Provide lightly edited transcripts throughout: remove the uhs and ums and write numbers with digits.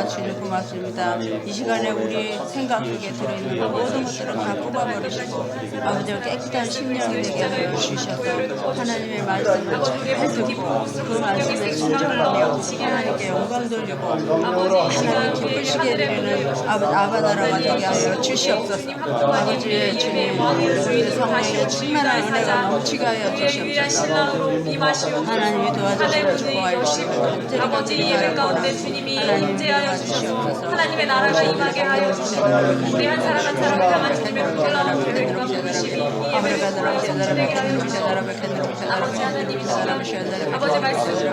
주님 고맙습니다. 이 시간에 우리 생각 속에 들어있는 모든 것들을 다 뽑아버리시고 아버지가 깨끗한 심령이 되게 하여 주셔서 하나님의 말씀을 잘 듣고 그 말씀에 순종하며 하나님께 영광 돌리고 하나님 기쁘시게 해드리는 아바나라가 되게 하여 주시옵소서. 아버지의 주님 우리 성령의 충만한 은혜가 넘치게 하여 주시옵소서. 하나님이 도와주시고 축복하여 주시고 아버지 예배 가운데 주님이 임재하여 주시옵소서. 하나님의 나라가 임하게 하여 주시고 우리 한 사람 한 사람 향한 주님의 놀라운 은혜가 부으시니 이 예배를 통하여 성취되게 하여 주시옵소서. 아버지 하나님이 시간 아버지 말씀을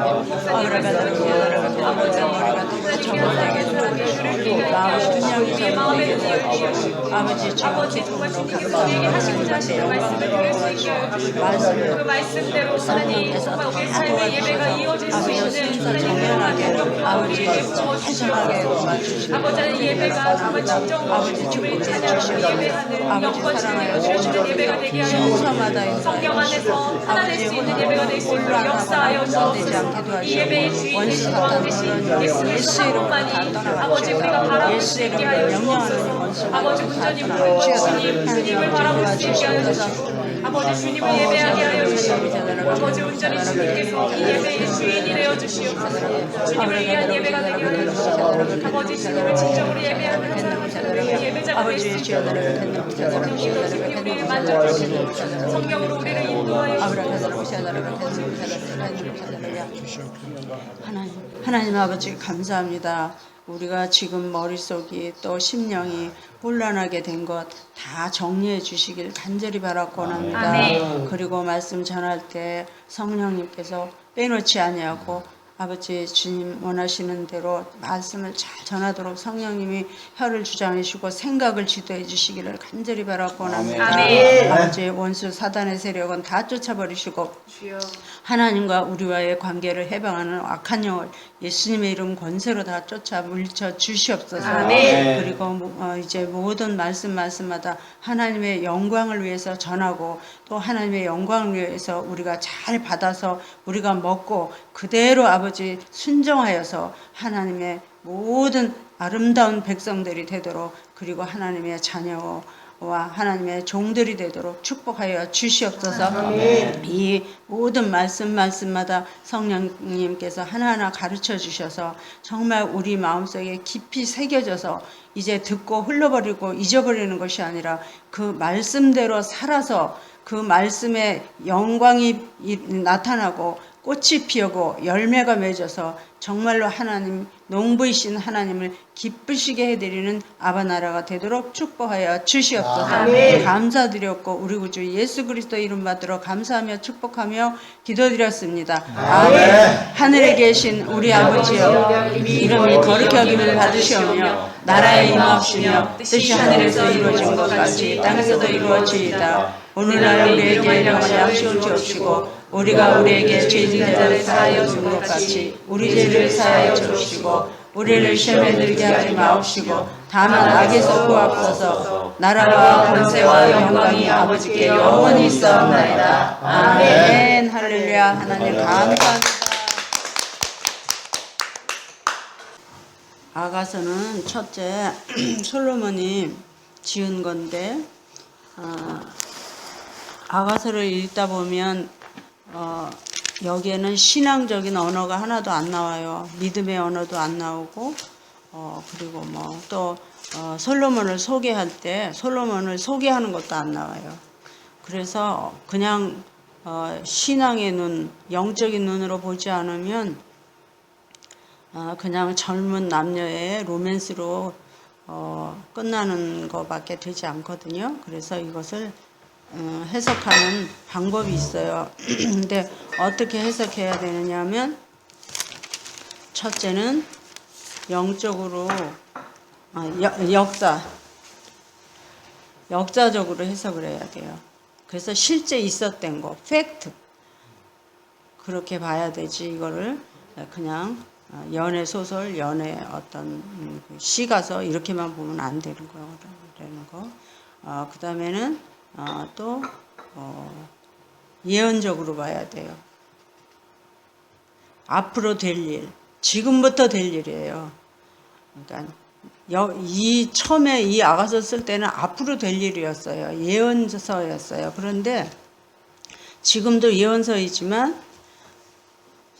아버지 우리의 마음에 드리옵시고 아버지 정말 우리에게 하시고자 하시는 말씀을 들을 수 있게 하여 주시고 그 말씀대로 하나님 정말 우리 삶의 예배가 이어질 수 있는 주님의 아버지 해석하게 도와주시고 아버지의 예배가 정말 진정으로 주님을 찬양하고 예배하는 영광스러운 주시는 예배가 되게 하여 주시고 성령 안에서 하나 될 수 있는 예배가 될 수 있도록 역사하여 주옵소서. 이 예배의 주인이신 것 되신 예수의 사랑만이 아버지 우리가 바라볼 수 있게 하여 주옵소서. 아버지 운전입으로 주님을 바라볼 수 있게 하여 주시고 아버지 주님을 예배하게 하여 주시고 아버지 운전이 주님께서 이 예배의 주인이 되어 주시옵소서. 주님을 위한 예배가 되게 하여 주시고 아버지 주님을 진정으로 예배하는 사람들이 예배자가 될 수 있도록 정신으로 주님 우리를 만져주시고 성령으로 우리를 인도하여 하나님 아버지 감사합니다. 우리가 지금 머릿속이 또 심령이 혼란하게 된 것 다 정리해 주시길 간절히 바라고 합니다. 그리고 말씀 전할 때 성령님께서 빼놓지 아니하고 아버지 주님 원하시는 대로 말씀을 잘 전하도록 성령님이 혀를 주장하시고 생각을 지도해 주시기를 간절히 바라고 합니다. 아버지 원수 사단의 세력은 다 쫓아버리시고 하나님과 우리와의 관계를 해방하는 악한 영을 예수님의 이름 권세로 다 쫓아 물리쳐 주시옵소서. 그리고 이제 모든 말씀마다 하나님의 영광을 위해서 전하고 또 하나님의 영광을 위해서 우리가 잘 받아서 우리가 먹고 그대로 아버지 순종하여서 하나님의 모든 아름다운 백성들이 되도록 그리고 하나님의 자녀와 하나님의 종들이 되도록 축복하여 주시옵소서. 이 모든 말씀마다 성령님께서 하나하나 가르쳐 주셔서 정말 우리 마음속에 깊이 새겨져서 이제 듣고 흘러버리고 잊어버리는 것이 아니라 그 말씀대로 살아서 그 말씀의 영광이 나타나고 꽃이 피우고 열매가 맺어서 정말로 하나님 농부이신 하나님을 기쁘시게 해드리는 아바나라가 되도록 축복하여 주시옵소서. 감사드렸고 우리 구주 예수 그리스도 이름 받들어 감사하며 축복하며 기도드렸습니다. 아멘. 하늘에 계신 우리 아버지여 이름이 거룩히 여김을 받으시오며 나라에 임하옵시며 뜻이 하늘에서 이루어진 것 같이 땅에서도 이루어지이다. 오늘날 우리에게 영원히 양식을 주옵시고 우리가 우리에게 죄진자를 사하여 준 것 같이 우리 죄를 사하여 주옵시고 우리를 시험에 들게 하지 마옵시고 다만 악에서 구하옵소서. 나라와 권세와 영광이 아버지께 영원히 있사옵나이다. 아멘. 할렐루야. 하나님 감사합니다. 아가서는 첫째 솔로몬이 지은 건데 아가서를 읽다 보면 여기에는 신앙적인 언어가 하나도 안 나와요. 믿음의 언어도 안 나오고 그리고 뭐 또 솔로몬을 소개할 때 솔로몬을 소개하는 것도 안 나와요. 그래서 그냥 신앙의 눈, 영적인 눈으로 보지 않으면 그냥 젊은 남녀의 로맨스로 끝나는 것밖에 되지 않거든요. 그래서 이것을 해석하는 방법이 있어요. 근데 어떻게 해석해야 되느냐 하면 첫째는 영적으로 역사적으로 해석을 해야 돼요. 그래서 실제 있었던 거, 팩트 그렇게 봐야 되지 이거를 그냥 연애 소설, 연애 어떤 시 가서 이렇게만 보면 안 되는 거. 그 다음에는 또 예언적으로 봐야 돼요. 앞으로 될 일, 지금부터 될 일이에요. 그러니까 이 처음에 이 아가서 쓸 때는 앞으로 될 일이었어요. 예언서였어요. 그런데 지금도 예언서이지만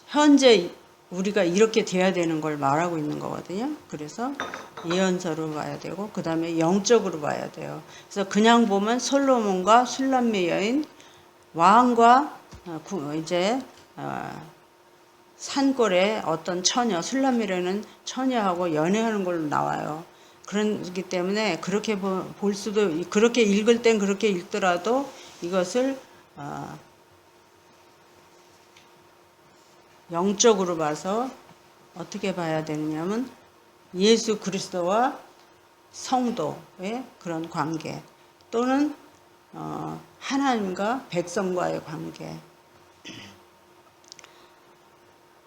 현재 우리가 이렇게 돼야 되는 걸 말하고 있는 거거든요. 그래서 예언서로 봐야 되고 그 다음에 영적으로 봐야 돼요. 그래서 그냥 보면 솔로몬과 술람미 여인, 왕과 이제 산골에 어떤 처녀, 술람미라는 처녀하고 연애하는 걸로 나와요. 그렇기 때문에 그렇게 볼 수도, 그렇게 읽을 땐 그렇게 읽더라도 이것을 영적으로 봐서 어떻게 봐야 되느냐면 예수 그리스도와 성도의 그런 관계 또는 하나님과 백성과의 관계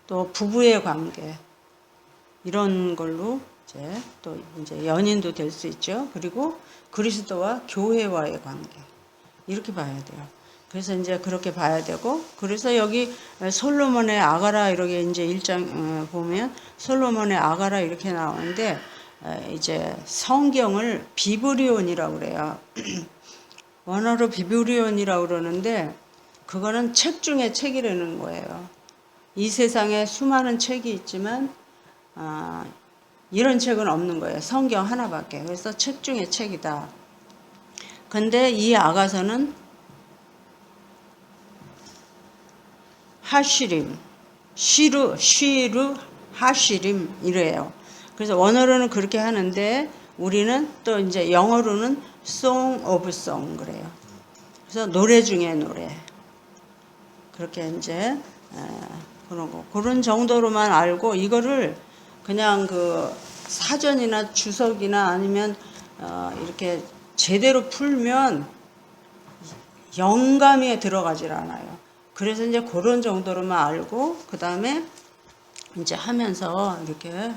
또 부부의 관계 이런 걸로 이제 연인도 될 수 있죠. 그리고 그리스도와 교회와의 관계 이렇게 봐야 돼요. 그래서 이제 그렇게 봐야 되고 그래서 여기 솔로몬의 아가라 이렇게 이제 1장 보면 솔로몬의 아가라 이렇게 나오는데 이제 성경을 비브리온이라고 그래요. 원어로 비브리온이라고 그러는데 그거는 책 중에 책이라는 거예요. 이 세상에 수많은 책이 있지만 이런 책은 없는 거예요. 성경 하나밖에. 그래서 책 중에 책이다. 근데 이 아가서는 하시림, 쉬루 하시림 이래요. 그래서 원어로는 그렇게 하는데 우리는 또 이제 영어로는 Song of Song 그래요. 그래서 노래 중에 노래. 그렇게 이제 그런 거. 그런 정도로만 알고 이거를 그냥 그 사전이나 주석이나 아니면 이렇게 제대로 풀면 영감이 들어가질 않아요. 그래서 이제 그런 정도로만 알고 그 다음에 이제 하면서 이렇게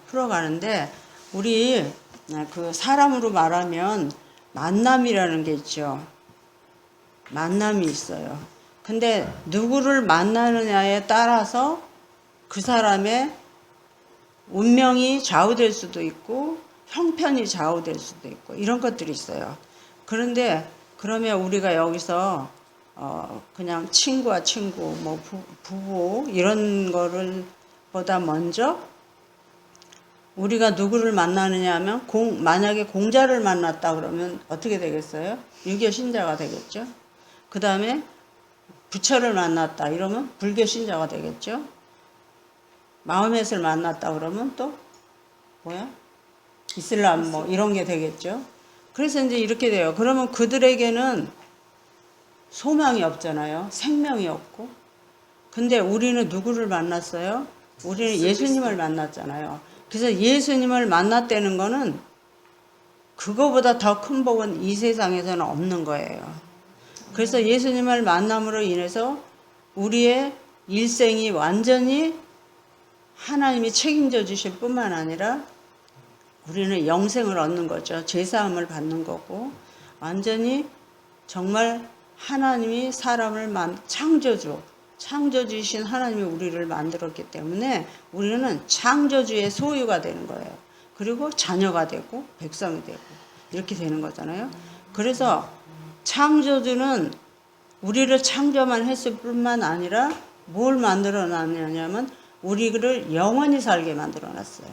풀어가는데 우리 그 사람으로 말하면 만남이라는 게 있죠. 만남이 있어요. 근데 누구를 만나느냐에 따라서 그 사람의 운명이 좌우될 수도 있고 형편이 좌우될 수도 있고 이런 것들이 있어요. 그런데 그러면 우리가 여기서 그냥 친구와 친구, 뭐 부부 이런 거를 보다 먼저 우리가 누구를 만나느냐 하면 만약에 공자를 만났다 그러면 어떻게 되겠어요? 유교 신자가 되겠죠. 그 다음에 부처를 만났다 이러면 불교 신자가 되겠죠. 마호멧을 만났다 그러면 또 뭐야? 이슬람 뭐 이런 게 되겠죠. 그래서 이제 이렇게 돼요. 그러면 그들에게는 소망이 없잖아요. 생명이 없고. 근데 우리는 누구를 만났어요? 우리는 예수님을 만났잖아요. 그래서 예수님을 만났다는 거는 그거보다 더 큰 복은 이 세상에서는 없는 거예요. 그래서 예수님을 만남으로 인해서 우리의 일생이 완전히 하나님이 책임져 주실 뿐만 아니라 우리는 영생을 얻는 거죠. 죄사함을 받는 거고 완전히 정말 하나님이 사람을 창조주이신 하나님이 우리를 만들었기 때문에 우리는 창조주의 소유가 되는 거예요. 그리고 자녀가 되고 백성이 되고 이렇게 되는 거잖아요. 그래서 창조주는 우리를 창조만 했을 뿐만 아니라 뭘 만들어 놨냐면 우리를 영원히 살게 만들어 놨어요.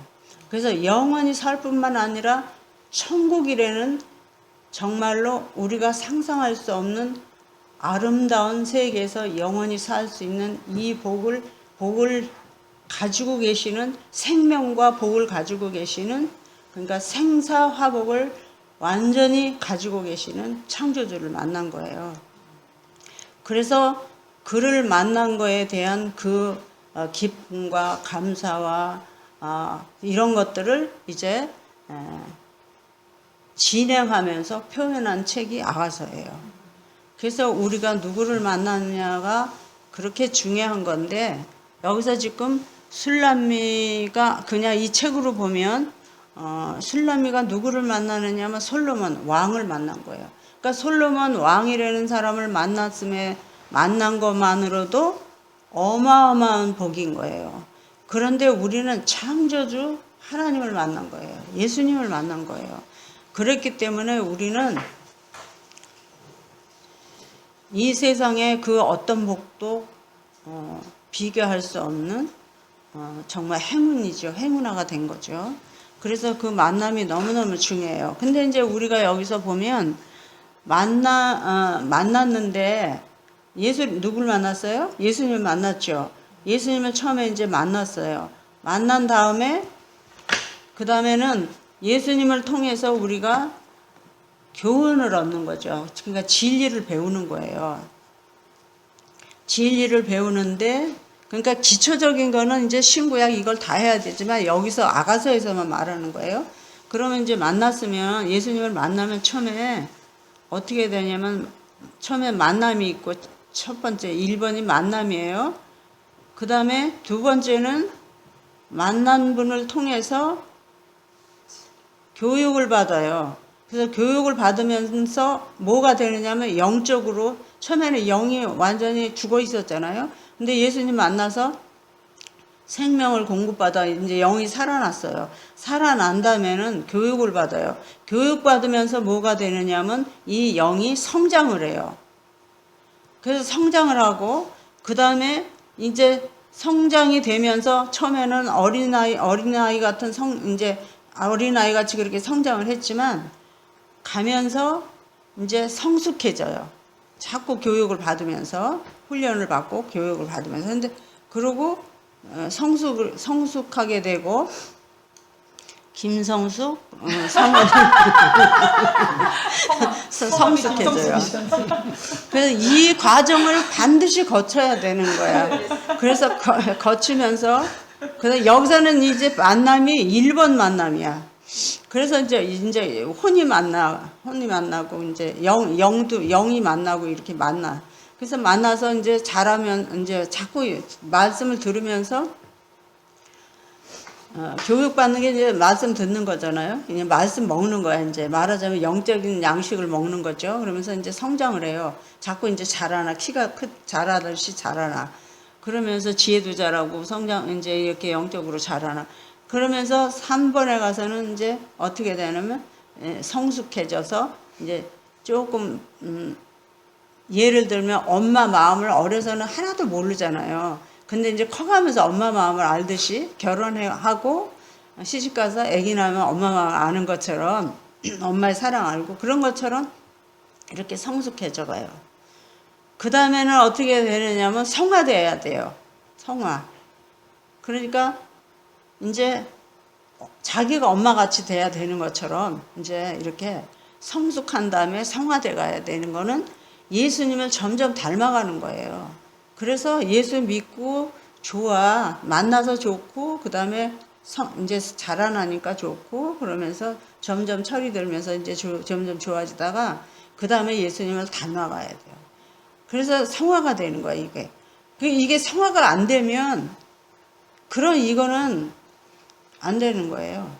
그래서 영원히 살 뿐만 아니라 천국이라는 정말로 우리가 상상할 수 없는 아름다운 세계에서 영원히 살 수 있는 이 복을 가지고 계시는 생명과 복을 가지고 계시는 그러니까 생사화복을 완전히 가지고 계시는 창조주를 만난 거예요. 그래서 그를 만난 거에 대한 그 기쁨과 감사와 이런 것들을 이제 진행하면서 표현한 책이 아가서예요. 그래서 우리가 누구를 만나느냐가 그렇게 중요한 건데 여기서 지금 술람미가 그냥 이 책으로 보면 술람미가 누구를 만나느냐 하면 솔로몬 왕을 만난 거예요. 그러니까 솔로몬 왕이라는 사람을 만난 것만으로도 어마어마한 복인 거예요. 그런데 우리는 창조주 하나님을 만난 거예요. 예수님을 만난 거예요. 그랬기 때문에 우리는 이 세상의 그 어떤 복도 비교할 수 없는 정말 행운이죠. 행운아가 된 거죠. 그래서 그 만남이 너무너무 중요해요. 근데 이제 우리가 여기서 보면 만났는데 누굴 만났어요? 예수님을 만났죠. 예수님을 처음에 이제 만났어요. 만난 다음에 그 다음에는 예수님을 통해서 우리가 교훈을 얻는 거죠. 그러니까 진리를 배우는 거예요. 진리를 배우는데 그러니까 기초적인 거는 이제 신구약 이걸 다 해야 되지만 여기서 아가서에서만 말하는 거예요. 그러면 이제 만났으면 예수님을 만나면 처음에 어떻게 되냐면 처음에 만남이 있고 첫 번째 1번이 만남이에요. 그 다음에 두 번째는 만난 분을 통해서 교육을 받아요. 그래서 교육을 받으면서 뭐가 되느냐면 영적으로 처음에는 영이 완전히 죽어 있었잖아요. 근데 예수님 만나서 생명을 공급받아 이제 영이 살아났어요. 살아난 다음에는 교육을 받아요. 교육받으면서 뭐가 되느냐면 이 영이 성장을 해요. 그래서 성장을 하고 그 다음에 이제 성장이 되면서 처음에는 어린아이 같은 이제 어린아이 같이 그렇게 성장을 했지만 가면서 이제 성숙해져요. 자꾸 교육을 받으면서 훈련을 받고 교육을 받으면서 근데 그러고 성숙하게 되고 김성숙 성숙해져요. 그래서 이 과정을 반드시 거쳐야 되는 거야. 그래서 거치면서 그래서 여기서는 이제 만남이 1번 만남이야. 그래서 이제 혼이 만나고 이제 영이 만나고 이렇게 만나. 그래서 만나서 이제 잘하면 이제 자꾸 말씀을 들으면서 교육받는 게 이제 말씀 듣는 거잖아요. 그냥 말씀 먹는 거야. 이제 말하자면 영적인 양식을 먹는 거죠. 그러면서 이제 성장을 해요. 자꾸 이제 자라나 키가 자라듯이 자라나. 그러면서 지혜도 자라고 성장 이제 이렇게 영적으로 자라나. 그러면서 3번에 가서는 이제 어떻게 되냐면 성숙해져서 이제 조금 예를 들면 엄마 마음을 어려서는 하나도 모르잖아요. 근데 이제 커가면서 엄마 마음을 알듯이 결혼하고 시집가서 아기 낳으면 엄마 마음을 아는 것처럼 엄마의 사랑 알고 그런 것처럼 이렇게 성숙해져 가요. 그 다음에는 어떻게 되느냐면 성화돼야 돼요. 성화. 그러니까 이제 자기가 엄마같이 돼야 되는 것처럼 이제 이렇게 성숙한 다음에 성화돼 가야 되는 거는 예수님을 점점 닮아가는 거예요. 그래서 예수 믿고 좋아. 만나서 좋고, 그 다음에 이제 자라나니까 좋고, 그러면서 점점 철이 들면서 이제 점점 좋아지다가, 그 다음에 예수님을 닮아가야 돼요. 그래서 성화가 되는 거야, 이게. 이게 성화가 안 되면, 이거는 안 되는 거예요.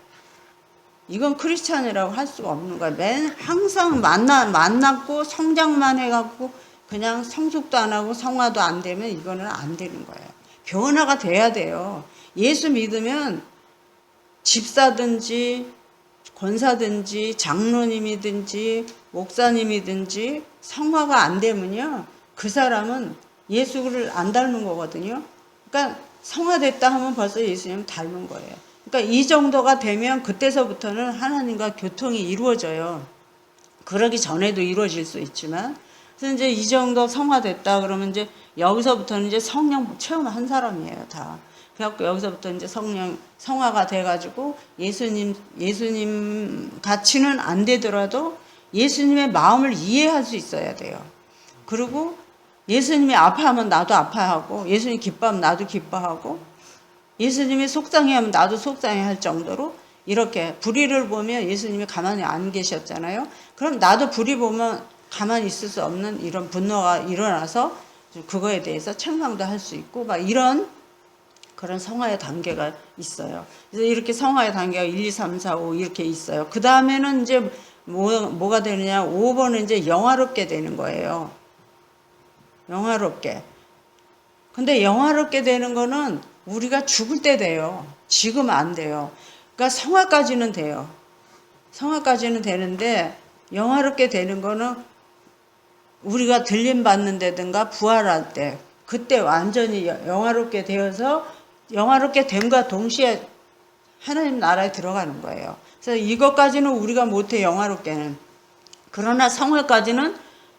이건 크리스찬이라고 할 수가 없는 거야. 항상 만났고, 성장만 해갖고, 그냥 성숙도 안 하고 성화도 안 되면 이거는 안 되는 거예요. 변화가 돼야 돼요. 예수 믿으면 집사든지 권사든지 장로님이든지 목사님이든지 성화가 안 되면요. 그 사람은 예수를 안 닮은 거거든요. 그러니까 성화됐다 하면 벌써 예수님 닮은 거예요. 그러니까 이 정도가 되면 그때서부터는 하나님과 교통이 이루어져요. 그러기 전에도 이루어질 수 있지만 그래서 이제 이 정도 성화됐다 그러면 이제 여기서부터는 이제 성령 체험한 사람이에요, 다. 그래갖고 여기서부터 이제 성화가 돼가지고 예수님 같이는 안 되더라도 예수님의 마음을 이해할 수 있어야 돼요. 그리고 예수님이 아파하면 나도 아파하고, 예수님이 기뻐하면 나도 기뻐하고, 예수님이 속상해하면 나도 속상해할 정도로 이렇게 불의를 보면 예수님이 가만히 안 계셨잖아요. 그럼 나도 불의 보면 가만히 있을 수 없는 이런 분노가 일어나서 그거에 대해서 책망도 할 수 있고 막 이런 그런 성화의 단계가 있어요. 그래서 이렇게 성화의 단계가 1, 2, 3, 4, 5 이렇게 있어요. 그 다음에는 이제 뭐가 되느냐? 5번은 이제 영화롭게 되는 거예요. 영화롭게. 근데 영화롭게 되는 거는 우리가 죽을 때 돼요. 지금 안 돼요. 그러니까 성화까지는 돼요. 성화까지는 되는데 영화롭게 되는 거는 우리가 들림 받는다든가 부활할 때 그때 완전히 영화롭게 되어서 영화롭게 됨과 동시에 하나님 나라에 들어가는 거예요. 그래서 이것까지는 우리가 못해 영화롭게는. 그러나 성화까지는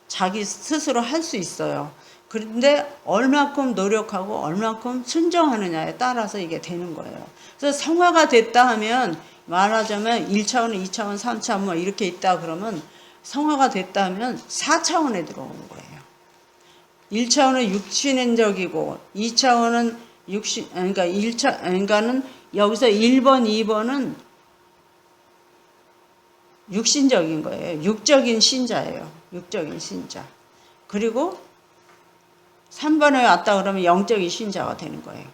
자기 스스로 할 수 있어요. 그런데 얼마큼 노력하고 얼마큼 순종하느냐에 따라서 이게 되는 거예요. 그래서 성화가 됐다 하면 말하자면 1차원, 2차원, 3차원 뭐 이렇게 있다 그러면 성화가 됐다 하면 4차원에 들어오는 거예요. 1차원은 육신적이고 2차원은 그러니까 1차 그러니까는 여기서 1번, 2번은 육신적인 거예요. 육적인 신자예요. 육적인 신자. 그리고 3번에 왔다 그러면 영적인 신자가 되는 거예요.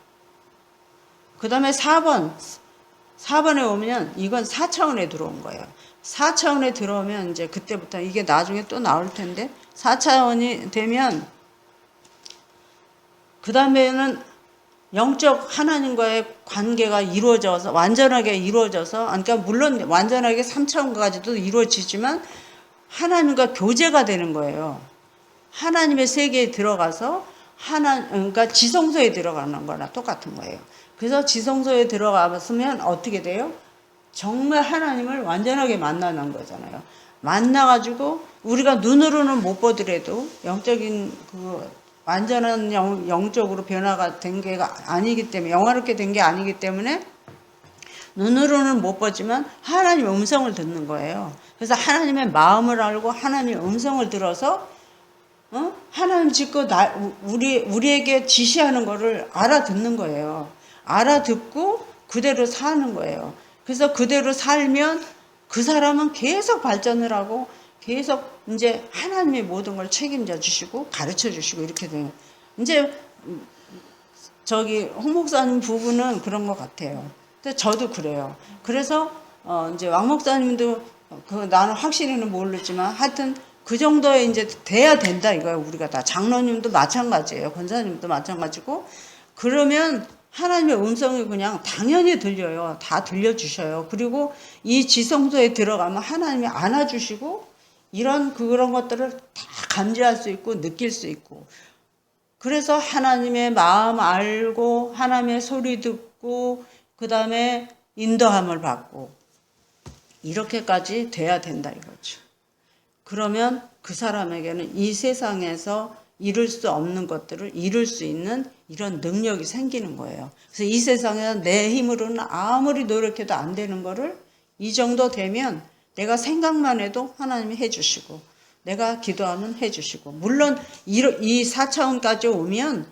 그 다음에 4번에 오면 이건 4차원에 들어온 거예요. 4차원에 들어오면 이제 그때부터 이게 나중에 또 나올 텐데 4차원이 되면 그 다음에는 영적 하나님과의 관계가 이루어져서 완전하게 이루어져서 그러니까 물론 완전하게 3차원까지도 이루어지지만 하나님과 교제가 되는 거예요. 하나님의 세계에 들어가서 그러니까 지성소에 들어가는 거나 똑같은 거예요. 그래서 지성소에 들어가면 어떻게 돼요? 정말 하나님을 완전하게 만나는 거잖아요. 만나가지고 우리가 눈으로는 못 보더라도 영적인 완전한 영적으로 변화가 된 게 아니기 때문에 영화롭게 된 게 아니기 때문에 눈으로는 못 보지만 하나님의 음성을 듣는 거예요. 그래서 하나님의 마음을 알고 하나님의 음성을 들어서 하나님 짓고 우리에게 지시하는 거를 알아듣는 거예요. 알아듣고 그대로 사는 거예요. 그래서 그대로 살면 그 사람은 계속 발전을 하고 계속 이제 하나님의 모든 걸 책임져 주시고 가르쳐 주시고 이렇게 돼요. 이제 저기 홍 목사님 부부는 그런 것 같아요. 근데 저도 그래요. 그래서 이제 왕 목사님도 나는 확실히는 모르지만 하여튼 그 정도에 이제 돼야 된다 이거예요. 우리가 다 장로님도 마찬가지예요. 권사님도 마찬가지고 그러면 하나님의 음성이 그냥 당연히 들려요. 다 들려주셔요. 그리고 이 지성소에 들어가면 하나님이 안아주시고 그런 것들을 다 감지할 수 있고 느낄 수 있고 그래서 하나님의 마음 알고 하나님의 소리 듣고 그 다음에 인도함을 받고 이렇게까지 돼야 된다 이거죠. 그러면 그 사람에게는 이 세상에서 이룰 수 없는 것들을 이룰 수 있는 이런 능력이 생기는 거예요. 그래서 이 세상에서 내 힘으로는 아무리 노력해도 안 되는 거를 이 정도 되면 내가 생각만 해도 하나님이 해주시고 내가 기도하면 해주시고 물론 이 4차원까지 오면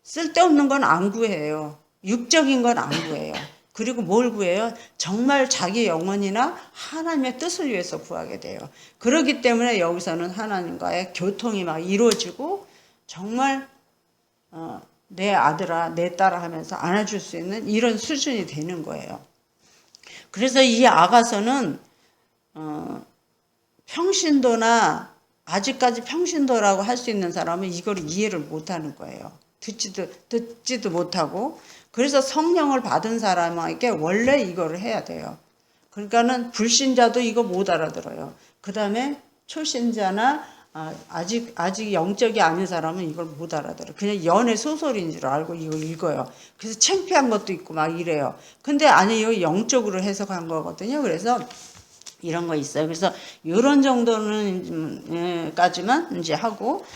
쓸데없는 건 안 구해요. 육적인 건 안 구해요. 그리고 뭘 구해요? 정말 자기 영혼이나 하나님의 뜻을 위해서 구하게 돼요. 그렇기 때문에 여기서는 하나님과의 교통이 막 이루어지고 정말 내 아들아 내 딸아 하면서 안아줄 수 있는 이런 수준이 되는 거예요. 그래서 이 아가서는 평신도나 아직까지 평신도라고 할 수 있는 사람은 이걸 이해를 못하는 거예요. 듣지도 못하고 그래서 성령을 받은 사람에게 원래 이거를 해야 돼요. 그러니까는 불신자도 이거 못 알아들어요. 그 다음에 초신자나 아직 영적이 아닌 사람은 이걸 못 알아들어요. 그냥 연애 소설인 줄 알고 이걸 읽어요. 그래서 창피한 것도 있고 막 이래요. 근데 아니 이거 영적으로 해석한 거거든요. 그래서 이런 거 있어요. 그래서 이런 정도는 까지만 이제 하고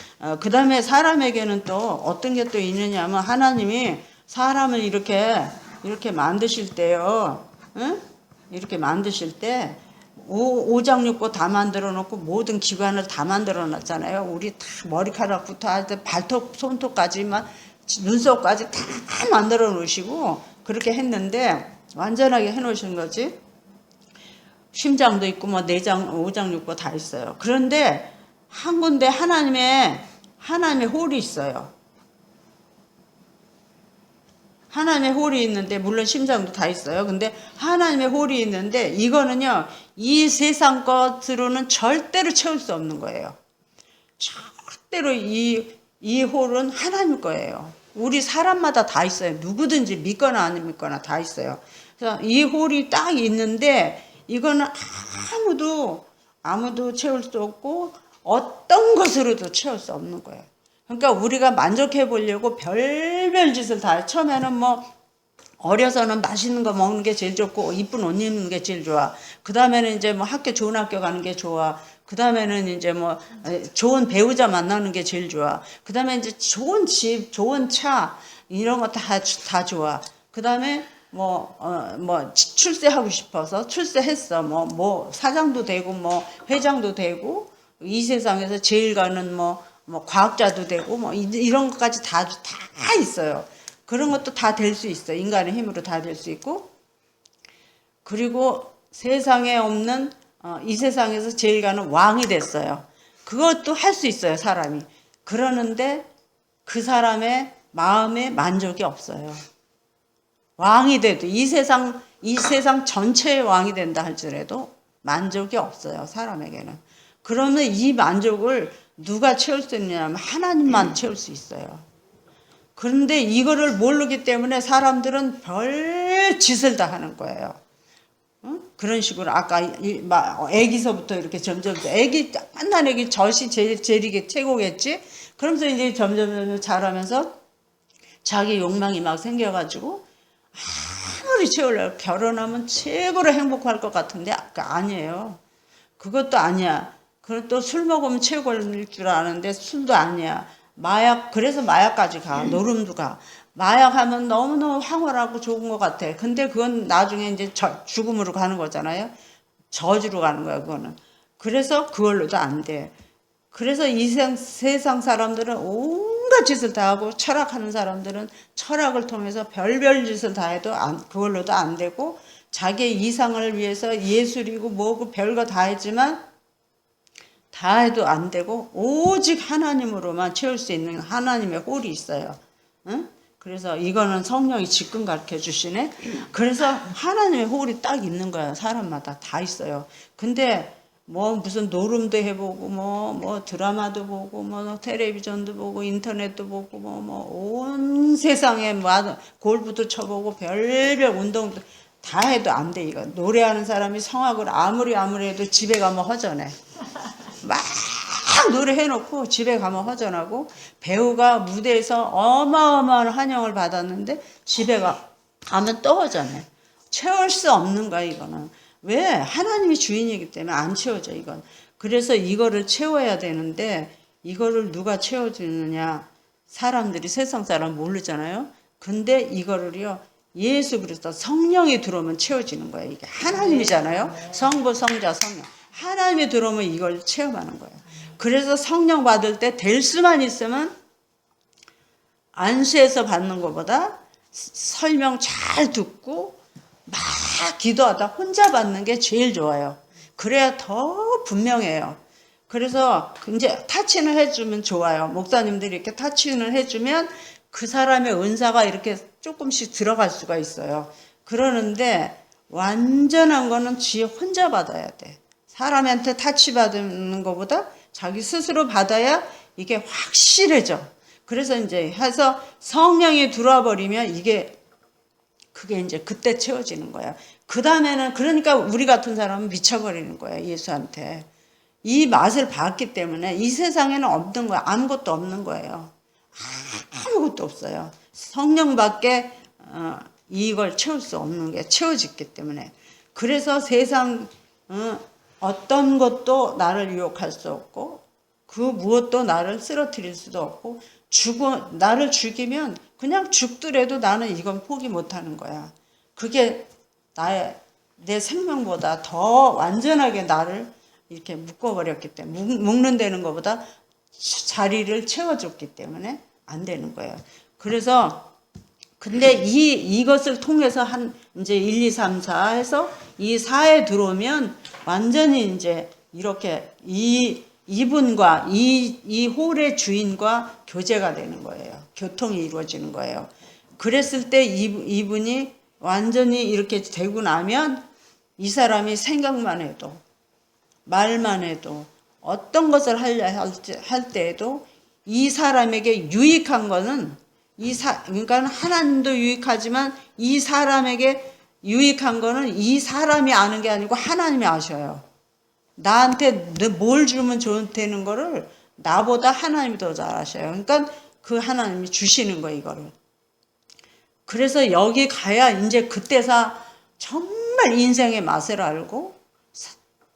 그 다음에 사람에게는 또 어떤 게 또 있느냐 하면 하나님이 사람을 이렇게 만드실 때요. 이렇게 만드실 때 오장육부 다 만들어 놓고 모든 기관을 다 만들어 놨잖아요. 우리 다 머리카락부터 하여튼 발톱 손톱까지만 눈썹까지 다 만들어 놓으시고 그렇게 했는데 완전하게 해 놓으신 거지. 심장도 있고 뭐 내장, 오장육부 다 있어요. 그런데 한 군데 하나님의 홀이 있어요. 하나님의 홀이 있는데 물론 심장도 다 있어요. 근데 하나님의 홀이 있는데 이거는요. 이 세상 것으로는 절대로 채울 수 없는 거예요. 절대로 이 홀은 하나님 거예요. 우리 사람마다 다 있어요. 누구든지 믿거나 안 믿거나 다 있어요. 그래서 이 홀이 딱 있는데 이거는 아무도 채울 수 없고 어떤 것으로도 채울 수 없는 거예요. 그러니까 우리가 만족해 보려고 별별 짓을 다 해요. 처음에는 뭐 어려서는 맛있는 거 먹는 게 제일 좋고 이쁜 옷 입는 게 제일 좋아. 그 다음에는 이제 뭐 좋은 학교 가는 게 좋아. 그 다음에는 이제 뭐 좋은 배우자 만나는 게 제일 좋아. 그 다음에 이제 좋은 집, 좋은 차 이런 거 다 좋아. 그 다음에 출세하고 싶어서 출세했어. 뭐 사장도 되고 뭐 회장도 되고 이 세상에서 제일 가는 뭐 과학자도 되고 뭐 이런 것까지 다 있어요. 그런 것도 다 될 수 있어. 인간의 힘으로 다 될 수 있고. 그리고 세상에 없는 이 세상에서 제일 가는 왕이 됐어요. 그것도 할 수 있어요, 사람이. 그러는데 그 사람의 마음에 만족이 없어요. 왕이 돼도 이 세상 전체의 왕이 된다 할지라도 만족이 없어요, 사람에게는. 그러면 이 만족을 누가 채울 수 있느냐면 하나님만 채울 수 있어요. 그런데 이거를 모르기 때문에 사람들은 별 짓을 다 하는 거예요. 그런 식으로 아까 애기서부터 이렇게 점점 깐난 애기 젖이 제일 이게 최고겠지. 그러면서 이제 점점 자라면서 자기 욕망이 막 생겨가지고 아무리 채우려고 결혼하면 최고로 행복할 것 같은데 아니에요. 그것도 아니야. 그리고 또 술 먹으면 최고일 줄 아는데 술도 아니야. 그래서 마약까지 가. 노름도 가. 마약하면 너무너무 황홀하고 좋은 것 같아. 근데 그건 나중에 이제 죽음으로 가는 거잖아요. 저주로 가는 거야, 그거는. 그래서 그걸로도 안 돼. 그래서 이 세상 사람들은 온갖 짓을 다 하고 철학하는 사람들은 철학을 통해서 별별 짓을 다 해도 그걸로도 안 되고 자기의 이상을 위해서 예술이고 뭐고 별거 다 했지만 다 해도 안 되고 오직 하나님으로만 채울 수 있는 하나님의 홀이 있어요. 응? 그래서 이거는 성령이 지금 가르쳐 주시네. 그래서 하나님의 홀이 딱 있는 거야. 사람마다 다 있어요. 근데 무슨 노름도 해보고 뭐 드라마도 보고 뭐 텔레비전도 보고 인터넷도 보고 온 세상에 골프도 쳐보고 별별 운동도 다 해도 안 돼. 이거 노래하는 사람이 성악을 아무리 해도 집에 가면 허전해. 막 노래해놓고 집에 가면 허전하고 배우가 무대에서 어마어마한 환영을 받았는데 집에 가면 또 허전해. 채울 수 없는 거야 이거는. 왜? 하나님이 주인이기 때문에 안 채워져 이건. 그래서 이거를 채워야 되는데 이거를 누가 채워주느냐. 사람들이 세상 사람 모르잖아요. 근데 이거를요 예수 그리스도 성령이 들어오면 채워지는 거예요. 이게 하나님이잖아요. 성부 성자 성령. 하나님이 들어오면 이걸 체험하는 거예요. 그래서 성령 받을 때 될 수만 있으면 안수해서 받는 것보다 설명 잘 듣고 막 기도하다 혼자 받는 게 제일 좋아요. 그래야 더 분명해요. 그래서 이제 타치는 해주면 좋아요. 목사님들이 이렇게 타치는 해주면 그 사람의 은사가 이렇게 조금씩 들어갈 수가 있어요. 그러는데 완전한 거는 지 혼자 받아야 돼. 사람한테 타치 받는 것보다 자기 스스로 받아야 이게 확실해져. 그래서 이제 해서 성령이 들어와 버리면 그게 이제 그때 채워지는 거야. 그 다음에는 그러니까 우리 같은 사람은 미쳐버리는 거야. 예수한테. 이 맛을 봤기 때문에 이 세상에는 없는 거야. 아무것도 없는 거예요. 아무것도 없어요. 성령밖에 이걸 채울 수 없는 게 채워졌기 때문에. 그래서 세상 어떤 것도 나를 유혹할 수 없고 그 무엇도 나를 쓰러뜨릴 수도 없고 나를 죽이면 그냥 죽더라도 나는 이건 포기 못하는 거야. 그게 내 생명보다 더 완전하게 나를 이렇게 묶어버렸기 때문에 묶는다는 것보다 자리를 채워줬기 때문에 안 되는 거예요. 그래서 근데 이것을 통해서 이제 1, 2, 3, 4 해서 이 4에 들어오면 완전히 이제 이렇게 이분과 이 홀의 주인과 교제가 되는 거예요. 교통이 이루어지는 거예요. 그랬을 때 이분이 완전히 이렇게 되고 나면 이 사람이 생각만 해도 말만 해도 어떤 것을 할 때에도 이 사람에게 유익한 거는 그러니까 하나님도 유익하지만 이 사람에게 유익한 거는 이 사람이 아는 게 아니고 하나님이 아셔요. 나한테 뭘 주면 되는 거를 나보다 하나님이 더 잘 아셔요. 그러니까 그 하나님이 주시는 거예요, 이거를. 그래서 여기 가야 이제 그때서 정말 인생의 맛을 알고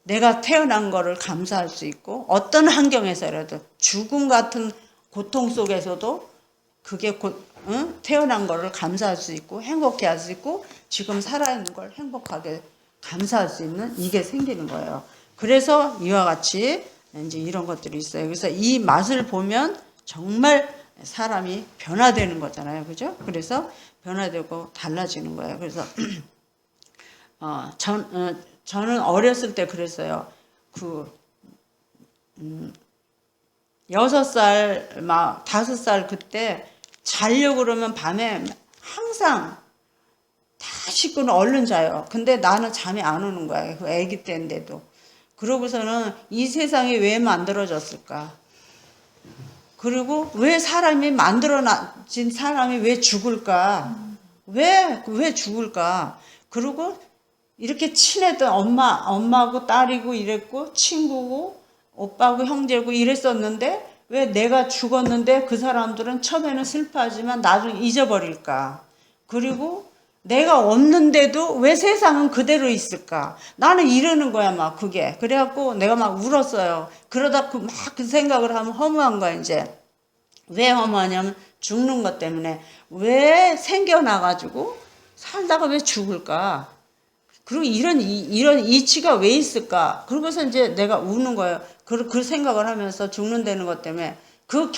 내가 태어난 거를 감사할 수 있고 어떤 환경에서라도 죽음 같은 고통 속에서도 그게 태어난 거를 감사할 수 있고 행복해 할 수 있고 지금 살아있는 걸 행복하게 감사할 수 있는 이게 생기는 거예요. 그래서 이와 같이 이제 이런 것들이 있어요. 그래서 이 맛을 보면 정말 사람이 변화되는 거잖아요. 그래서 변화되고 달라지는 거예요. 그래서 저는 어렸을 때 그랬어요. 6살, 막 5살 그때 자려고 그러면 밤에 항상 다 식구는 얼른 자요. 근데 나는 잠이 안 오는 거야. 그 아기 때인데도. 그러고서는 이 세상이 왜 만들어졌을까? 그리고 왜 사람이 만들어진 사람이 왜 죽을까? 왜 죽을까? 그리고 이렇게 친했던 엄마하고 딸이고 이랬고 친구고 오빠고 형제고 이랬었는데 왜 내가 죽었는데 그 사람들은 처음에는 슬퍼하지만 나중에 잊어버릴까? 그리고 내가 없는데도 왜 세상은 그대로 있을까? 나는 이러는 거야, 막 그게. 그래갖고 내가 막 울었어요. 그러다 막 그 생각을 하면 허무한 거야, 이제. 왜 허무하냐면 죽는 것 때문에. 왜 생겨나가지고 살다가 왜 죽을까? 그리고 이런 이치가 왜 있을까? 그러고서 이제 내가 우는 거예요. 그 생각을 하면서 죽는다는 것 때문에. 그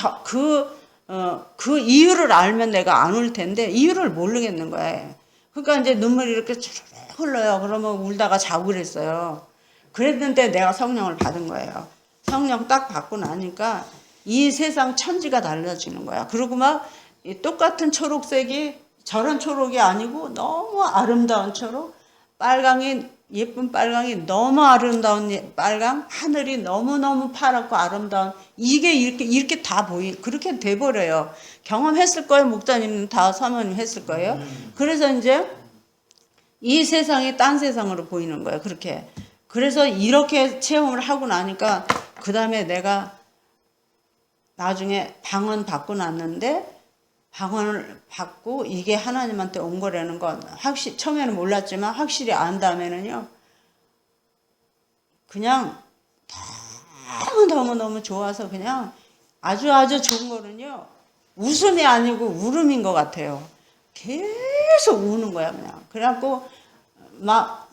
이유를 알면 내가 안 울 텐데, 이유를 모르겠는 거예요. 그러니까 이제 눈물이 이렇게 쭉 흘러요. 그러면 울다가 자고 그랬어요. 그랬는데 내가 성령을 받은 거예요. 성령 딱 받고 나니까 이 세상 천지가 달라지는 거야. 그리고 막 똑같은 초록색이 저런 초록이 아니고 너무 아름다운 초록, 예쁜 빨강이 너무 아름다운 빨강, 하늘이 너무너무 파랗고 아름다운 이게 이렇게 다 그렇게 돼버려요. 경험했을 거예요. 목사님은 다 사모님 했을 거예요. 그래서 이제 이 세상이 딴 세상으로 보이는 거예요. 그렇게. 그래서 이렇게 체험을 하고 나니까 그 다음에 내가 나중에 방언 받고 났는데 방언을 받고 이게 하나님한테 온 거라는 건 처음에는 몰랐지만 확실히 안 다음에는요. 그냥 너무너무 좋아서 그냥 아주 좋은 거는요. 웃음이 아니고 울음인 것 같아요. 계속 우는 거야, 그냥. 그래갖고 막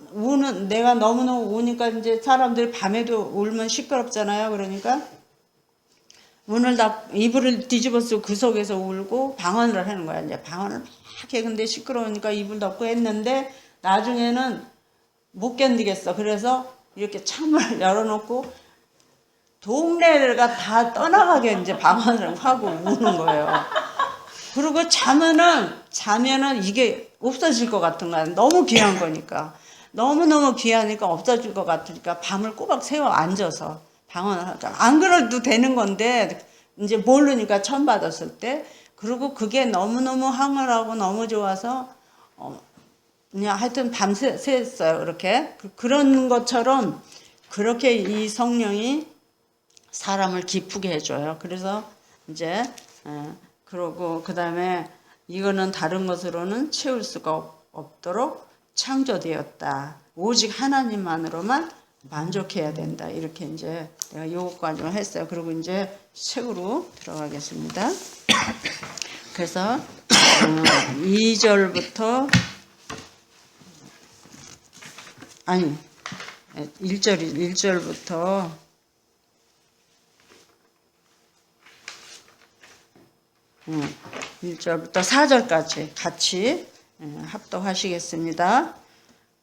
내가 너무너무 우니까 이제 사람들이 밤에도 울면 시끄럽잖아요. 그러니까 이불을 뒤집어 쓰고 그 속에서 울고 방언을 하는 거야. 이제 방언을 막 해. 근데 시끄러우니까 이불 덮고 했는데 나중에는 못 견디겠어. 그래서 이렇게 창문을 열어놓고 동네가 다 떠나가게 이제 방언을 하고 우는 거예요. 그리고 자면은 이게 없어질 것 같은 거야. 너무 귀한 거니까. 너무너무 귀하니까 없어질 것 같으니까 밤을 꼬박 새워 앉아서 방언을 하자. 안 그래도 되는 건데 이제 모르니까 처음 받았을 때. 그리고 그게 너무너무 황홀하고 너무 좋아서 그냥 하여튼 밤새 샜어요. 그렇게. 그런 것처럼 그렇게 이 성령이 사람을 기쁘게 해줘요. 그래서 이제 그러고 그 다음에 이거는 다른 것으로는 채울 수가 없도록 창조되었다. 오직 하나님만으로만 만족해야 된다. 이렇게 이제 내가 요것까지 했어요. 그리고 이제 책으로 들어가겠습니다. 그래서 2절부터 1절부터 1절부터 4절까지 같이 합독하시겠습니다.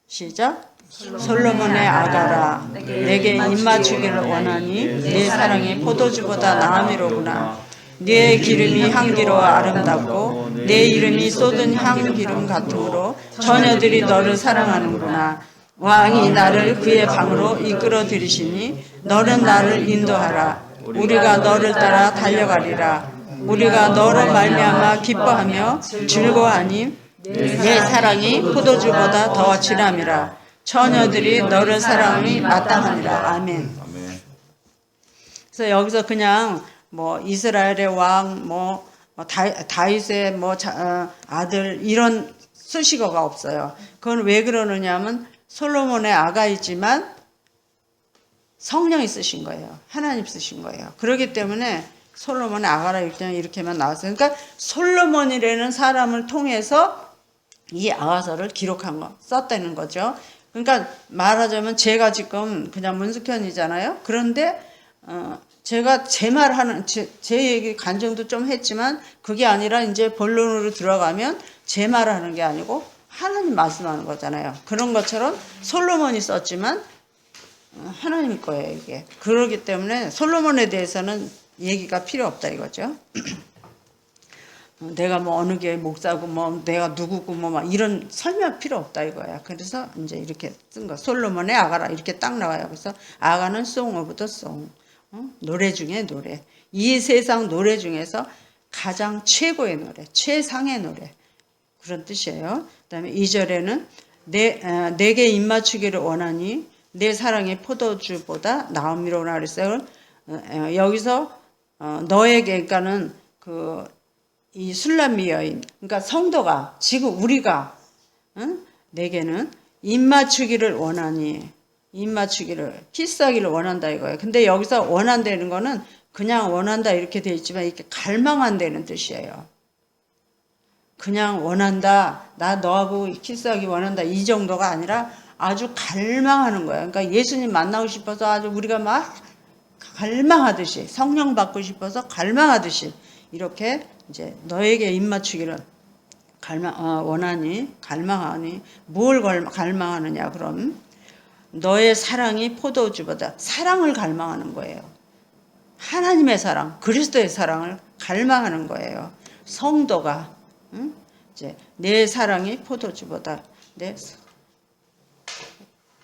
시작. 솔로몬의 아가라, 내게 입맞추기를 원하니 네 사랑이 포도주보다 나음이로구나. 네 기름이 향기로워 아름답고 내 이름이 쏟은 향기름 같으므로 처녀들이 너를 사랑하는구나. 왕이 나를 그의 방으로 이끌어 들이시니 너는 나를 인도하라. 우리가 너를 따라 달려가리라. 우리가 너로 말미암아 기뻐하며 즐거워하니 내 사랑이 포도주보다 더 진함이라. 처녀들이 너를 사랑함이 마땅하니라. 아멘. 아멘. 그래서 여기서 그냥 뭐 이스라엘의 왕, 다윗의 아들 이런 수식어가 없어요. 그건 왜 그러느냐면 솔로몬의 아가이지만 성령이 쓰신 거예요. 하나님 쓰신 거예요. 그렇기 때문에 솔로몬의 아가라 이렇게만 나왔어요. 그러니까 솔로몬이라는 사람을 통해서 이 아가서를 썼다는 거죠. 그러니까 말하자면 제가 지금 그냥 문숙현이잖아요. 그런데 제가 제 얘기 간증도 좀 했지만 그게 아니라 이제 본론으로 들어가면 제 말하는 게 아니고 하나님 말씀하는 거잖아요. 그런 것처럼 솔로몬이 썼지만 하나님 거예요, 이게. 그렇기 때문에 솔로몬에 대해서는 얘기가 필요 없다 이거죠. 내가 뭐 어느 게 목사고 뭐 내가 누구고 뭐 막 이런 설명 필요 없다 이거야. 그래서 이제 이렇게 쓴 거. 솔로몬의 아가라 이렇게 딱 나와요. 그래서 아가는 Song of the Song. 노래 중에 노래. 이 세상 노래 중에서 가장 최고의 노래, 최상의 노래. 그런 뜻이에요. 그다음에 2절에는 내게 입맞추기를 원하니 내 사랑의 포도주보다 나음이로구나 그랬어요. 여기서 너에게 그러니까는 이 술람미 여인, 그러니까 성도가 지금 우리가 내게는 입맞추기를 원하니 입맞추기를 키스하기를 원한다 이거예요. 근데 여기서 원한다는 거는 그냥 원한다 이렇게 돼 있지만 이렇게 갈망한다는 뜻이에요. 그냥 원한다, 나 너하고 키스하기 원한다 이 정도가 아니라 아주 갈망하는 거예요. 그러니까 예수님 만나고 싶어서 아주 우리가 막 갈망하듯이 성령 받고 싶어서 갈망하듯이 이렇게 이제 너에게 입맞추기를 원하니 갈망하니 뭘 갈망하느냐 그럼 너의 사랑이 포도주보다 사랑을 갈망하는 거예요. 하나님의 사랑, 그리스도의 사랑을 갈망하는 거예요. 성도가 이제 내 사랑이 포도주보다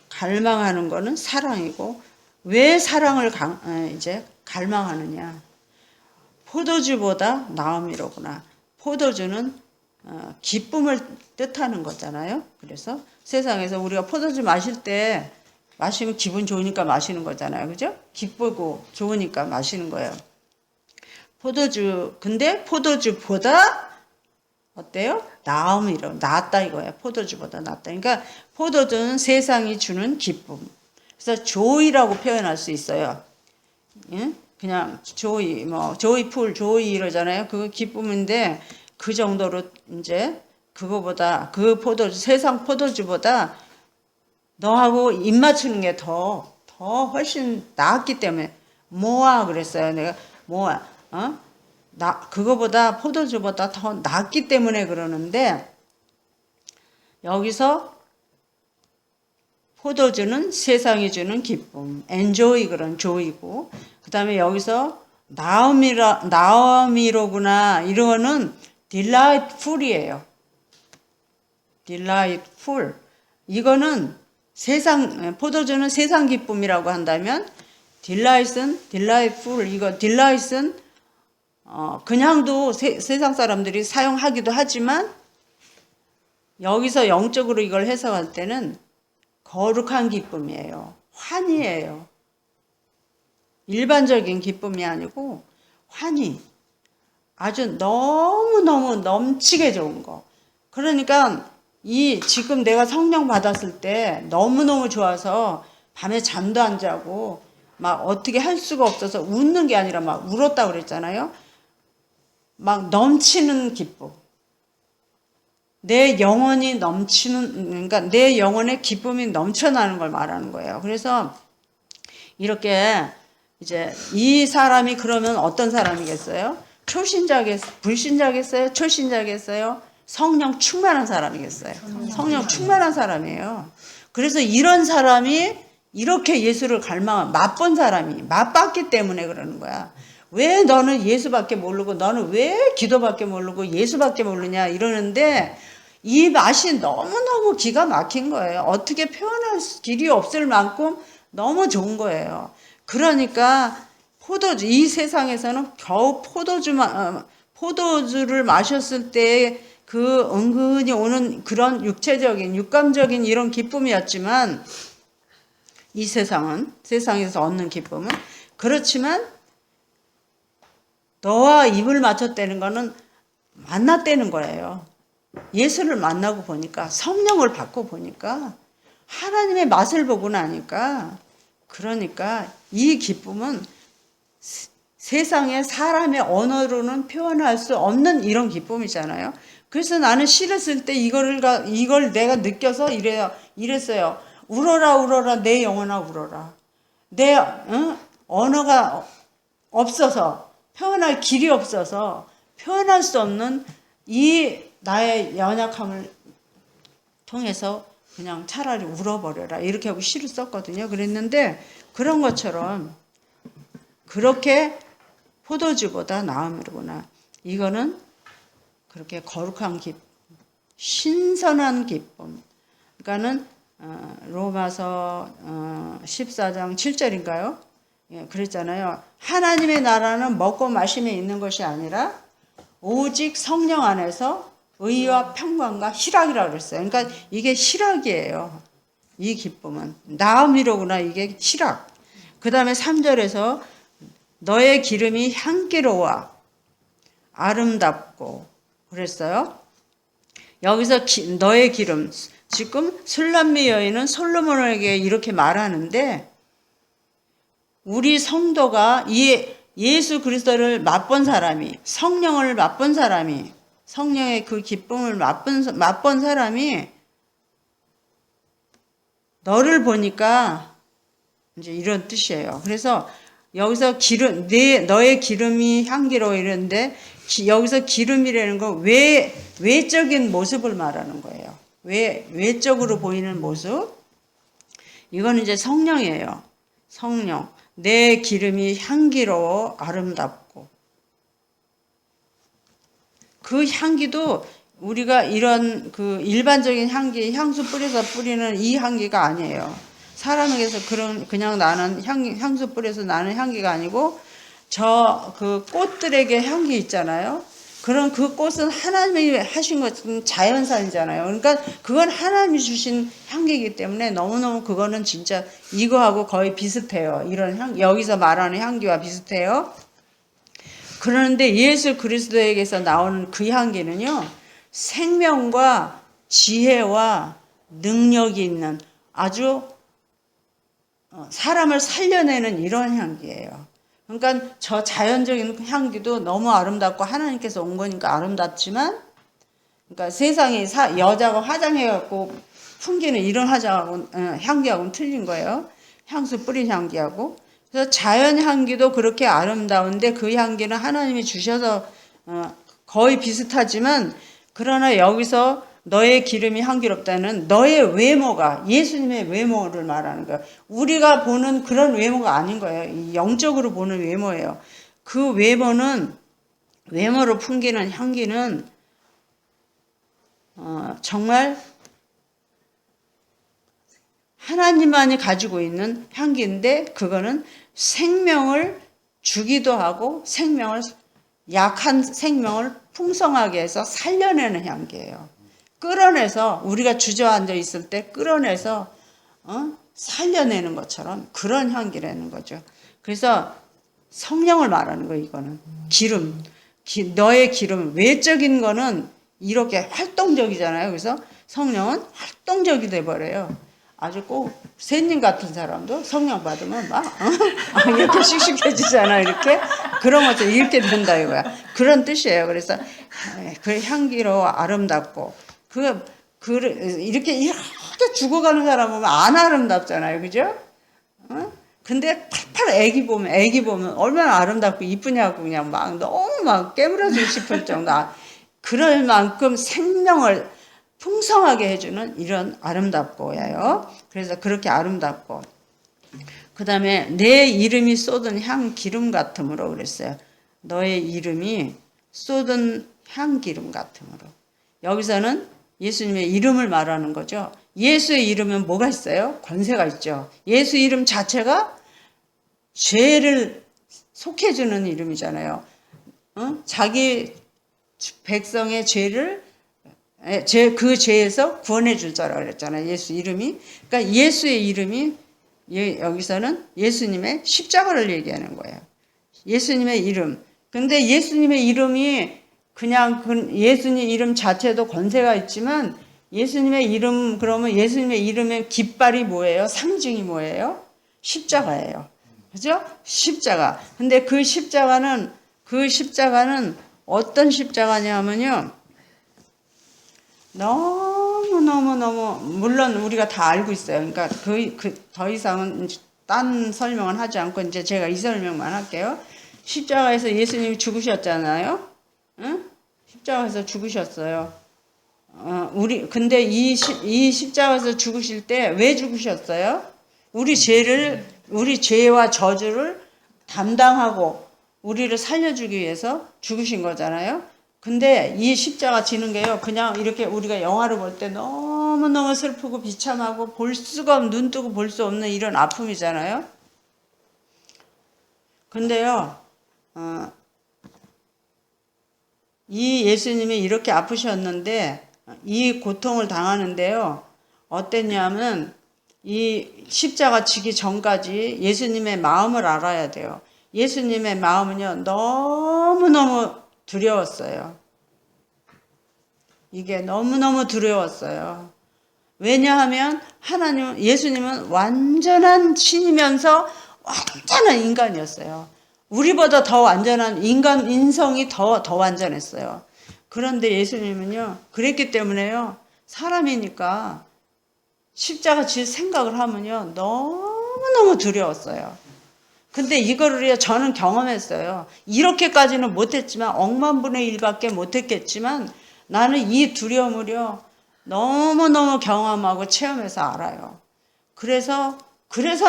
갈망하는 거는 사랑이고 왜 사랑을 이제 갈망하느냐? 포도주보다 나음이로구나. 포도주는 기쁨을 뜻하는 거잖아요. 그래서 세상에서 우리가 포도주 마실 때 마시면 기분 좋으니까 마시는 거잖아요. 그죠? 기쁘고 좋으니까 마시는 거예요. 근데 포도주보다 어때요? 나음이로 낫다 이거예요. 포도주보다 낫다. 그러니까 포도주는 세상이 주는 기쁨. 그래서 조이라고 표현할 수 있어요. 예? 그냥 조이, 조이풀, 조이 이러잖아요. 그거 기쁨인데 그 정도로 이제 그거보다 세상 포도주보다 너하고 입 맞추는 게 더 훨씬 낫기 때문에 모아 그랬어요. 내가 모아, 그거보다 포도주보다 더 낫기 때문에 그러는데 여기서 포도주는 세상이 주는 기쁨, enjoy 그런 조이고 그 다음에 여기서 나음이로구나 이거는 delightful이에요. delightful 이거는 포도주는 세상 기쁨이라고 한다면 delightful 이거 delight은 그냥도 세상 사람들이 사용하기도 하지만 여기서 영적으로 이걸 해석할 때는 거룩한 기쁨이에요. 환희예요. 일반적인 기쁨이 아니고 환희. 아주 너무너무 넘치게 좋은 거. 그러니까 지금 내가 성령 받았을 때 너무너무 좋아서 밤에 잠도 안 자고 막 어떻게 할 수가 없어서 웃는 게 아니라 막 울었다고 그랬잖아요. 막 넘치는 기쁨. 내 영혼이 그러니까 내 영혼의 기쁨이 넘쳐나는 걸 말하는 거예요. 그래서 이렇게 이제 이 사람이 그러면 어떤 사람이겠어요? 불신자겠어요? 초신자겠어요? 성령 충만한 사람이겠어요? 성령 충만한 사람이에요. 그래서 이런 사람이 이렇게 예수를 맛본 사람이 맛봤기 때문에 그러는 거야. 왜 너는 예수밖에 모르고 너는 왜 기도밖에 모르고 예수밖에 모르냐 이러는데 이 맛이 너무너무 기가 막힌 거예요. 어떻게 표현할 길이 없을 만큼 너무 좋은 거예요. 그러니까 이 세상에서는 겨우 포도주를 마셨을 때 그 은근히 오는 그런 육체적인 육감적인 이런 기쁨이었지만 이 세상에서 얻는 기쁨은 그렇지만 너와 입을 맞췄다는 거는 만났다는 거예요. 예수를 만나고 보니까 성령을 받고 보니까 하나님의 맛을 보고 나니까 그러니까 이 기쁨은 세상에 사람의 언어로는 표현할 수 없는 이런 기쁨이잖아요. 그래서 나는 시를 쓸 때 이걸 내가 느껴서 이랬어요. 울어라 울어라 내 영혼아 울어라. 내 언어가 없어서 표현할 길이 없어서 표현할 수 없는 이 나의 연약함을 통해서 그냥 차라리 울어버려라 이렇게 하고 시를 썼거든요. 그랬는데 그런 것처럼 그렇게 포도주보다 나음이로구나. 이거는 그렇게 거룩한 기쁨, 신선한 기쁨. 그러니까는 로마서 14장 7절인가요? 예, 그랬잖아요. 하나님의 나라는 먹고 마심에 있는 것이 아니라 오직 성령 안에서 의와 평강과 희락이라고 그랬어요. 그러니까 이게 희락이에요. 이 기쁨은. 나음이로구나. 이게 희락. 그 다음에 3절에서 너의 기름이 향기로워 아름답고 그랬어요. 여기서 너의 기름. 지금 술람미 여인은 솔로몬에게 이렇게 말하는데 우리 성도가 이 예수 그리스도를 맛본 사람이 성령을 맛본 사람이 성령의 그 기쁨을 맛본 사람이 너를 보니까 이제 이런 뜻이에요. 그래서 여기서 너의 기름이 향기로워 이러는데 여기서 기름이라는 건 외적인 모습을 말하는 거예요. 외적으로 보이는 모습. 이거는 이제 성령이에요. 성령. 내 기름이 향기로워 아름답고. 그 향기도 우리가 이런 그 일반적인 향수 뿌려서 뿌리는 이 향기가 아니에요. 사람에게서 그냥 나는 향수 뿌려서 나는 향기가 아니고 그 꽃들에게 향기 있잖아요. 그런 그 꽃은 하나님이 하신 것은 자연산이잖아요. 그러니까 그건 하나님이 주신 향기이기 때문에 너무너무 그거는 진짜 이거하고 거의 비슷해요. 이런 여기서 말하는 향기와 비슷해요. 그런데 예수 그리스도에게서 나오는 그 향기는요, 생명과 지혜와 능력이 있는 아주 사람을 살려내는 이런 향기예요. 그러니까 저 자연적인 향기도 너무 아름답고 하나님께서 온 거니까 아름답지만, 그러니까 세상에 여자가 화장해갖고 풍기는 이런 향기하고는 틀린 거예요. 향수 뿌린 향기하고. 그래서 자연 향기도 그렇게 아름다운데 그 향기는 하나님이 주셔서 거의 비슷하지만, 그러나 여기서 너의 기름이 향기롭다는 너의 외모가 예수님의 외모를 말하는 거예요. 우리가 보는 그런 외모가 아닌 거예요. 영적으로 보는 외모예요. 그 외모로 풍기는 향기는 정말 하나님만이 가지고 있는 향기인데, 그거는 생명을 주기도 하고 약한 생명을 풍성하게 해서 살려내는 향기예요. 끌어내서 우리가 주저앉아 있을 때 끌어내서 살려내는 것처럼 그런 향기라는 거죠. 그래서 성령을 말하는 거예요. 이거는 기름, 너의 기름. 외적인 거는 이렇게 활동적이잖아요. 그래서 성령은 활동적이 돼버려요. 아주 꼭 샌님 같은 사람도 성령 받으면 막 이렇게 씩씩해지잖아요. 이렇게 그런 것처럼 이렇게 된다 이거야. 그런 뜻이에요. 그래서 그 향기로 아름답고 이렇게 죽어가는 사람 보면 안 아름답잖아요. 그죠? 근데 팔팔 애기 보면 얼마나 아름답고 이쁘냐고 그냥 막 너무 막 깨물어주고 싶을 정도. 그럴 만큼 생명을 풍성하게 해주는 이런 아름답고예요. 그래서 그렇게 아름답고. 그 다음에 내 이름이 쏟은 향 기름 같음으로 그랬어요. 너의 이름이 쏟은 향 기름 같음으로. 여기서는 예수님의 이름을 말하는 거죠. 예수의 이름은 뭐가 있어요? 권세가 있죠. 예수 이름 자체가 죄를 속해주는 이름이잖아요. 자기 백성의 죄를 그 죄에서 구원해 줄 자라 그랬잖아요. 예수 이름이. 그러니까 예수의 이름이 여기서는 예수님의 십자가를 얘기하는 거예요. 예수님의 이름. 근데 예수님의 이름이 그냥 예수님 이름 자체도 권세가 있지만 예수님의 이름 그러면 예수님의 이름의 깃발이 뭐예요? 상징이 뭐예요? 십자가예요. 그죠? 십자가. 근데 그 십자가는 어떤 십자가냐면요. 너무 물론 우리가 다 알고 있어요. 그러니까 더 이상은 딴 설명은 하지 않고 이제 제가 이 설명만 할게요. 십자가에서 예수님이 죽으셨잖아요. 응? 십자가에서 죽으셨어요. 근데 이 십자가에서 죽으실 때 왜 죽으셨어요? 우리 죄와 저주를 담당하고 우리를 살려주기 위해서 죽으신 거잖아요. 근데 이 십자가 지는 게요, 그냥 이렇게 우리가 영화를 볼 때 너무너무 슬프고 비참하고 눈 뜨고 볼 수 없는 이런 아픔이잖아요. 근데요, 이 예수님이 이렇게 아프셨는데, 이 고통을 당하는데요, 어땠냐면, 이 십자가 지기 전까지 예수님의 마음을 알아야 돼요. 예수님의 마음은요, 너무너무 두려웠어요. 이게 너무너무 두려웠어요. 왜냐하면 예수님은 완전한 신이면서 완전한 인간이었어요. 우리보다 더 완전한 인성이 더 완전했어요. 그런데 예수님은요, 그랬기 때문에요, 사람이니까 십자가 질 생각을 하면요, 너무너무 두려웠어요. 근데 이거를요, 저는 경험했어요. 이렇게까지는 못했지만, 억만분의 1밖에 못했겠지만, 나는 이 두려움을요, 너무너무 경험하고 체험해서 알아요. 그래서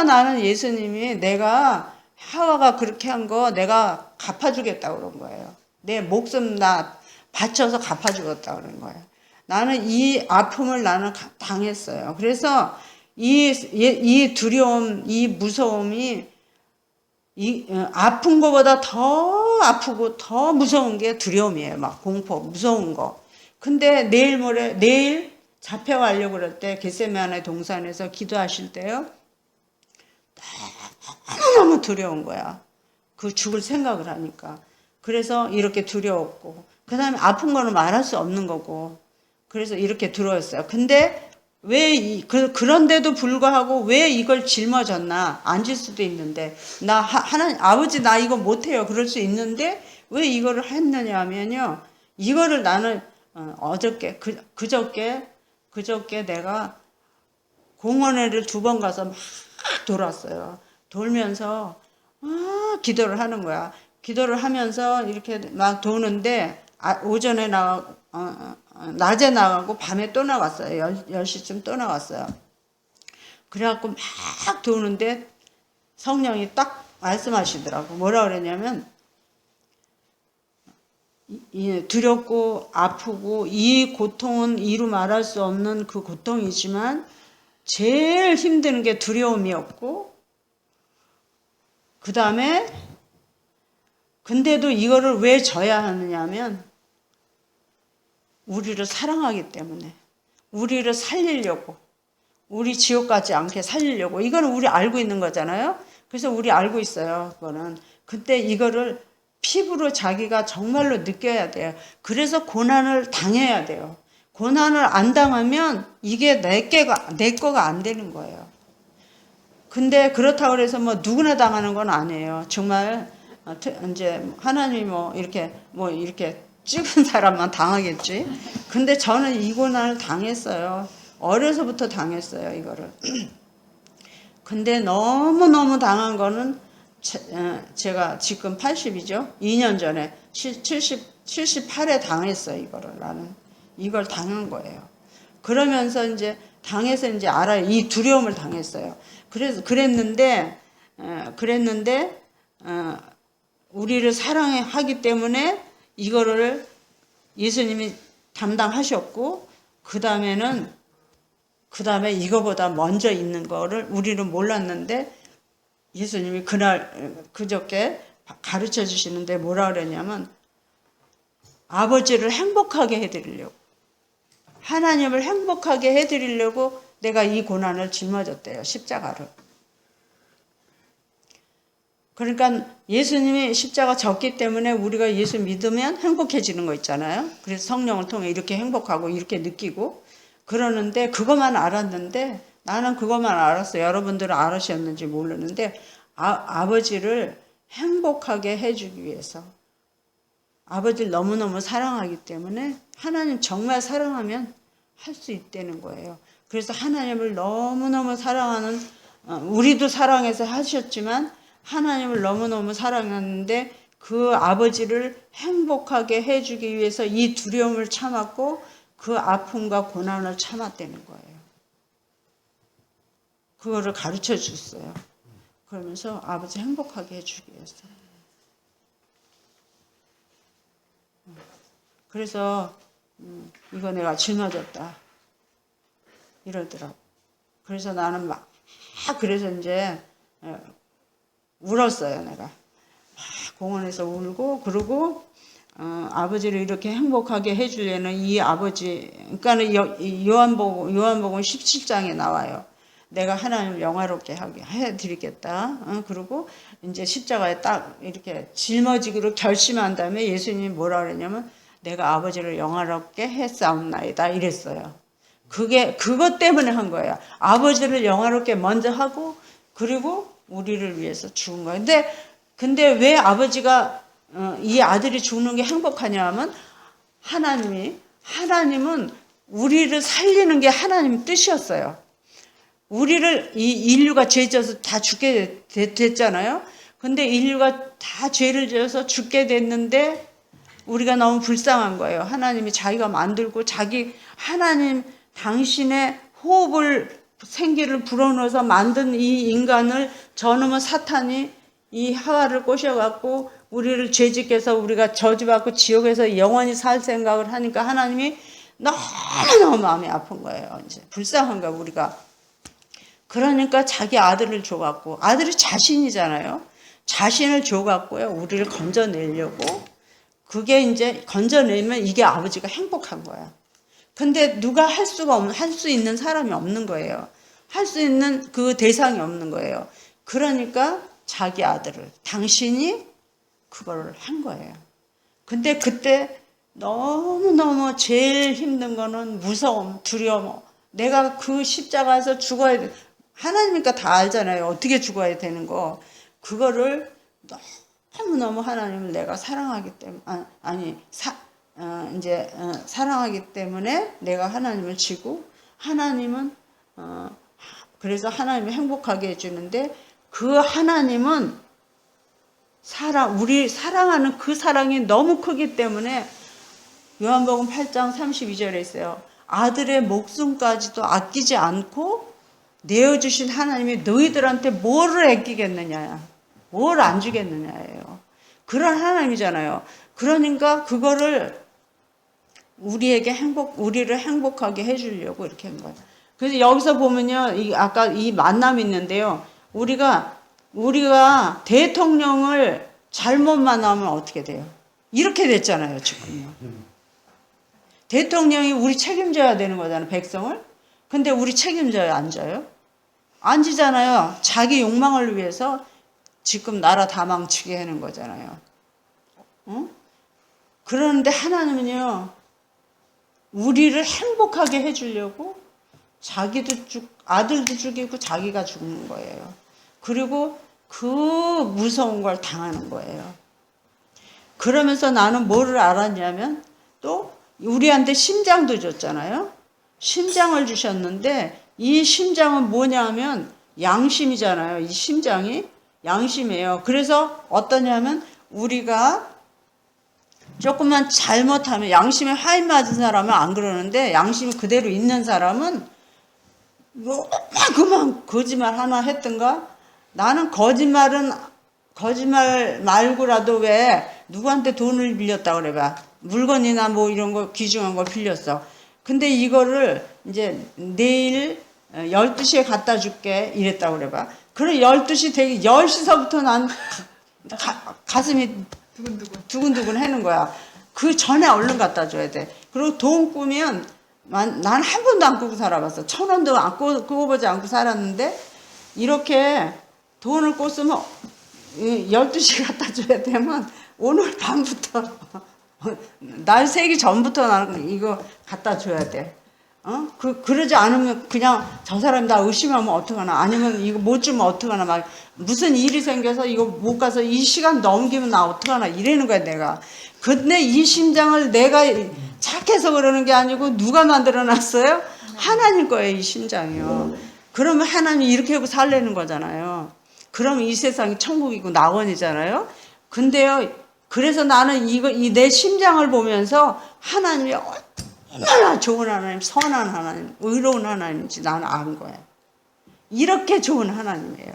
나는 예수님이 내가 하와가 그렇게 한 거 내가 갚아주겠다고 그런 거예요. 내 목숨 나 바쳐서 갚아주겠다고 그런 거예요. 나는 이 아픔을 나는 당했어요. 그래서 이 두려움, 이 무서움이 아픈 것보다 더 아프고 더 무서운 게 두려움이에요. 막 공포, 무서운 거. 근데 내일 잡혀가려고 그럴 때 겟세마네 동산에서 기도하실 때요, 너무너무 두려운 거야. 그 죽을 생각을 하니까. 그래서 이렇게 두려웠고, 그 다음에 아픈 거는 말할 수 없는 거고, 그래서 이렇게 두려웠어요. 근데 그런데도 불구하고 왜 이걸 짊어졌나? 앉을 수도 있는데, 하나님, 아버지, 나 이거 못해요. 그럴 수 있는데, 왜 이거를 했느냐 하면요, 이거를 나는, 그저께 내가 공원에를 2번 가서 막 돌았어요. 돌면서, 기도를 하는 거야. 기도를 하면서 이렇게 막 도는데, 오전에 낮에 나가고 밤에 또 나갔어요. 10시쯤 또 나갔어요. 그래갖고 막 도는데 성령이 딱 말씀하시더라고. 뭐라 그랬냐면, 두렵고 아프고 이 고통은 이루 말할 수 없는 그 고통이지만 제일 힘든 게 두려움이었고, 그 다음에 근데도 이거를 왜 져야 하느냐면 우리를 사랑하기 때문에, 우리를 살리려고, 우리 지옥 가지 않게 살리려고. 이거는 우리 알고 있는 거잖아요. 그래서 우리 알고 있어요, 그거는. 근데 이거를 피부로 자기가 정말로 느껴야 돼요. 그래서 고난을 당해야 돼요. 고난을 안 당하면 이게 내 거가 안 되는 거예요. 근데 그렇다고 해서 뭐 누구나 당하는 건 아니에요. 정말 이제 하나님이 이렇게 찍은 사람만 당하겠지. 근데 저는 이 고난을 당했어요. 어려서부터 당했어요, 이거를. 근데 너무너무 당한 거는 제가 지금 80이죠. 2년 전에 78에 당했어요, 이거를. 나는 이걸 당한 거예요. 그러면서 이제 당해서 이제 알아요. 이 두려움을 당했어요. 그랬는데 우리를 사랑하기 때문에 이거를 예수님이 담당하셨고, 그 다음에 이거보다 먼저 있는 거를 우리는 몰랐는데, 예수님이 그저께 가르쳐 주시는데 뭐라 그랬냐면, 아버지를 행복하게 해드리려고. 하나님을 행복하게 해드리려고 내가 이 고난을 짊어졌대요. 십자가를. 그러니까 예수님이 십자가 졌기 때문에 우리가 예수 믿으면 행복해지는 거 있잖아요. 그래서 성령을 통해 이렇게 행복하고 이렇게 느끼고 그러는데 그것만 알았는데 나는 그것만 알았어요. 여러분들은 알으셨는지 모르는데 아버지를 행복하게 해주기 위해서 아버지를 너무너무 사랑하기 때문에 하나님 정말 사랑하면 할 수 있다는 거예요. 그래서 하나님을 너무너무 사랑하는 우리도 사랑해서 하셨지만 하나님을 너무너무 사랑하는데 그 아버지를 행복하게 해주기 위해서 이 두려움을 참았고 그 아픔과 고난을 참았다는 거예요. 그거를 가르쳐 줬어요. 그러면서 아버지 행복하게 해주기 위해서. 그래서 이거 내가 짊어졌다 이러더라고. 그래서 나는 막 그래서 이제 울었어요. 내가 막 공원에서 울고 그러고 아버지를 이렇게 행복하게 해주려는 이 아버지 그러니까는 요한복음 17장에 나와요. 내가 하나님을 영화롭게 하게 해드리겠다. 그리고 이제 십자가에 딱 이렇게 짊어지기로 결심한 다음에 예수님이 뭐라 그랬냐면 내가 아버지를 영화롭게 했사옵나이다 이랬어요. 그것 때문에 한 거예요. 아버지를 영화롭게 먼저 하고 그리고 우리를 위해서 죽은 거예요. 근데 왜 아버지가 이 아들이 죽는 게 행복하냐 하면 하나님은 우리를 살리는 게 하나님 뜻이었어요. 우리를 이 인류가 죄 져서 다 죽게 됐잖아요. 근데 인류가 다 죄를 지어서 죽게 됐는데 우리가 너무 불쌍한 거예요. 하나님이 자기가 만들고 하나님 당신의 호흡을 생기를 불어넣어서 만든 이 인간을 저놈의 사탄이 이 하와를 꼬셔갖고 우리를 죄짓게 해서 우리가 저주받고 지옥에서 영원히 살 생각을 하니까 하나님이 너무너무 마음이 아픈 거예요. 이제 불쌍한 거예요, 우리가. 그러니까 자기 아들을 줘갖고 아들이 자신이잖아요. 자신을 줘갖고요 우리를 건져내려고 그게 이제 건져내면 이게 아버지가 행복한 거야. 근데 누가 할 수 있는 사람이 없는 거예요. 할 수 있는 그 대상이 없는 거예요. 그러니까 자기 아들을 당신이 그걸 한 거예요. 근데 그때 너무너무 제일 힘든 거는 무서움, 두려움. 내가 그 십자가에서 죽어야 돼. 하나님이니까 다 알잖아요. 어떻게 죽어야 되는 거. 그거를 너무너무 하나님을 내가 사랑하기 때문에 사랑하기 때문에 내가 하나님을 지고 하나님은 그래서 하나님을 행복하게 해주는데 그 하나님은 우리 사랑하는 그 사랑이 너무 크기 때문에 요한복음 8장 32절에 있어요. 아들의 목숨까지도 아끼지 않고 내어주신 하나님이 너희들한테 뭐를 아끼겠느냐, 뭘 안 주겠느냐예요. 그런 하나님이잖아요. 그러니까 그거를 우리를 행복하게 해주려고 이렇게 한 거예요. 그래서 여기서 보면요, 아까 이 만남이 있는데요. 우리가 대통령을 잘못 만나면 어떻게 돼요? 이렇게 됐잖아요, 지금요. 대통령이 우리 책임져야 되는 거잖아요, 백성을. 근데 우리 책임져요, 안 져요? 안 지잖아요. 자기 욕망을 위해서 지금 나라 다 망치게 하는 거잖아요. 응? 그런데 하나님은요, 우리를 행복하게 해주려고 아들도 죽이고 자기가 죽는 거예요. 그리고 그 무서운 걸 당하는 거예요. 그러면서 나는 뭐를 알았냐면 또 우리한테 심장도 줬잖아요. 심장을 주셨는데 이 심장은 뭐냐면 양심이잖아요. 이 심장이 양심이에요. 그래서 어떠냐면 우리가 조금만 잘못하면 양심에 하인 맞은 사람은 안 그러는데 양심이 그대로 있는 사람은 그만 거짓말 하나 했던가 나는 거짓말 말고라도 왜 누구한테 돈을 빌렸다 그래봐. 물건이나 뭐 이런 거 귀중한 걸 빌렸어. 근데 이거를 이제 내일 12시에 갖다 줄게 이랬다 그래봐. 그럼 12시 되기 10시서부터 난 가슴이 두근두근 하는 거야. 그 전에 얼른 갖다 줘야 돼. 그리고 돈 꾸면 난 한 번도 안 끄고 살아봤어. 1,000원도 안 끄고보지 않고 살았는데 이렇게 돈을 꽂으면 12시 갖다 줘야 되면 오늘 밤부터 날 새기 전부터 나는 이거 갖다 줘야 돼. 그러지 않으면 그냥 저 사람이 나 의심하면 어떡하나, 아니면 이거 못 주면 어떡하나, 막 무슨 일이 생겨서 이거 못 가서 이 시간 넘기면 나 어떡하나 이러는 거야 내가. 근데 이 심장을 내가 착해서 그러는 게 아니고 누가 만들어 놨어요? 하나님 거예요, 이 심장이요. 그러면 하나님이 이렇게 하고 살려는 거잖아요. 그러면 이 세상이 천국이고 낙원이잖아요. 근데요, 그래서 나는 이 내 심장을 보면서 하나님이 얼마나 좋은 하나님, 선한 하나님, 의로운 하나님인지 나는 안 거예요. 이렇게 좋은 하나님이에요.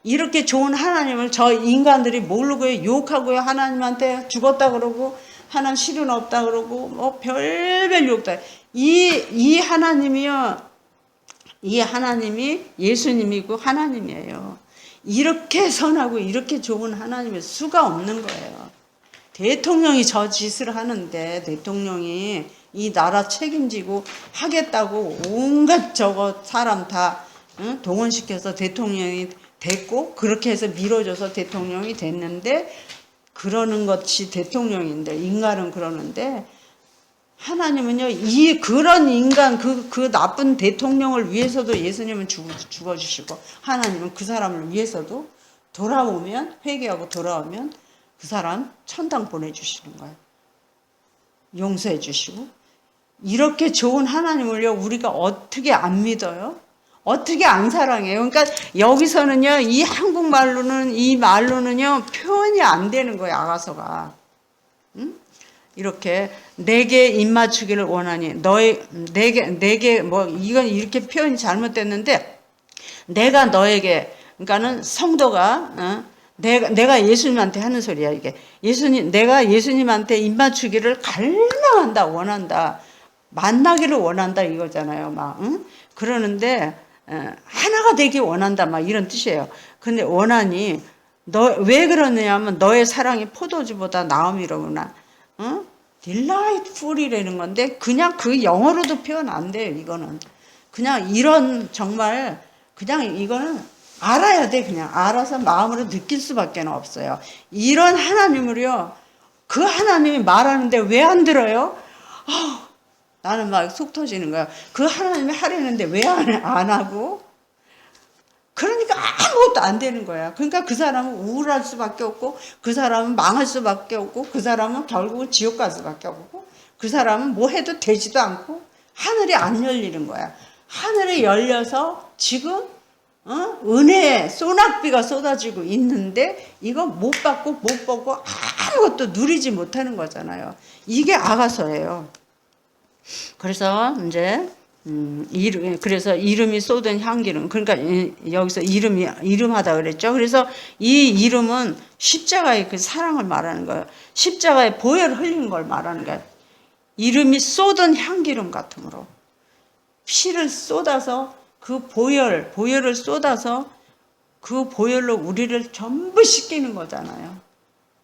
이렇게 좋은 하나님을 저 인간들이 모르고요, 욕하고요, 하나님한테 죽었다 그러고 하나님 실은 없다 그러고 뭐 별별 욕다. 이 하나님이요, 이 하나님이 예수님이고 하나님이에요. 이렇게 선하고 이렇게 좋은 하나님의 수가 없는 거예요. 대통령이 저 짓을 하는데, 대통령이 이 나라 책임지고 하겠다고 온갖 저거 사람 다 동원시켜서 대통령이 됐고, 그렇게 해서 밀어줘서 대통령이 됐는데, 그러는 것이 대통령인데, 인간은 그러는데, 하나님은요, 그런 인간, 그 나쁜 대통령을 위해서도 예수님은 죽어주시고, 하나님은 그 사람을 위해서도 돌아오면, 회개하고 돌아오면 그 사람 천당 보내주시는 거예요. 용서해 주시고. 이렇게 좋은 하나님을요, 우리가 어떻게 안 믿어요? 어떻게 안 사랑해요? 그러니까 여기서는요, 이 한국말로는, 이 말로는요, 표현이 안 되는 거예요, 아가서가. 응? 이렇게 내게 입맞추기를 원하니, 내게 뭐 이건 이렇게 표현이 잘못됐는데, 내가 너에게, 그러니까는 성도가 내가 예수님한테 하는 소리야, 이게. 내가 예수님한테 입맞추기를 갈망한다, 원한다, 만나기를 원한다 이거잖아요, 막. 응? 그러는데 하나가 되기 원한다, 막 이런 뜻이에요. 근데 원하니 너 왜 그러느냐면 너의 사랑이 포도주보다 나음이로구나. 딜라이트풀이라는 건데 그냥 그 영어로도 표현 안 돼요. 이거는 그냥 이런 정말 그냥 이거는 알아야 돼. 그냥 알아서 마음으로 느낄 수밖에 없어요. 이런 하나님을요, 그 하나님이 말하는데 왜 안 들어요? 나는 막 속 터지는 거야. 그 하나님이 하려는데 왜 안 하고? 그러니까 아무것도 안 되는 거야. 그러니까 그 사람은 우울할 수밖에 없고, 그 사람은 망할 수밖에 없고, 그 사람은 결국은 지옥 갈 수밖에 없고, 그 사람은 뭐 해도 되지도 않고, 하늘이 안 열리는 거야. 하늘이 열려서 지금 은혜의 소낙비가 쏟아지고 있는데 이거 못 받고 못 보고 아무것도 누리지 못하는 거잖아요. 이게 아가서예요. 그래서 이제 그래서 이름이 쏟은 향기름, 그러니까 여기서 이름하다 그랬죠. 그래서 이 이름은 십자가의 그 사랑을 말하는 거예요. 십자가의 보혈 흘린 걸 말하는 거예요. 이름이 쏟은 향기름 같으므로 피를 쏟아서 그 보혈을 쏟아서 그 보혈로 우리를 전부 씻기는 거잖아요.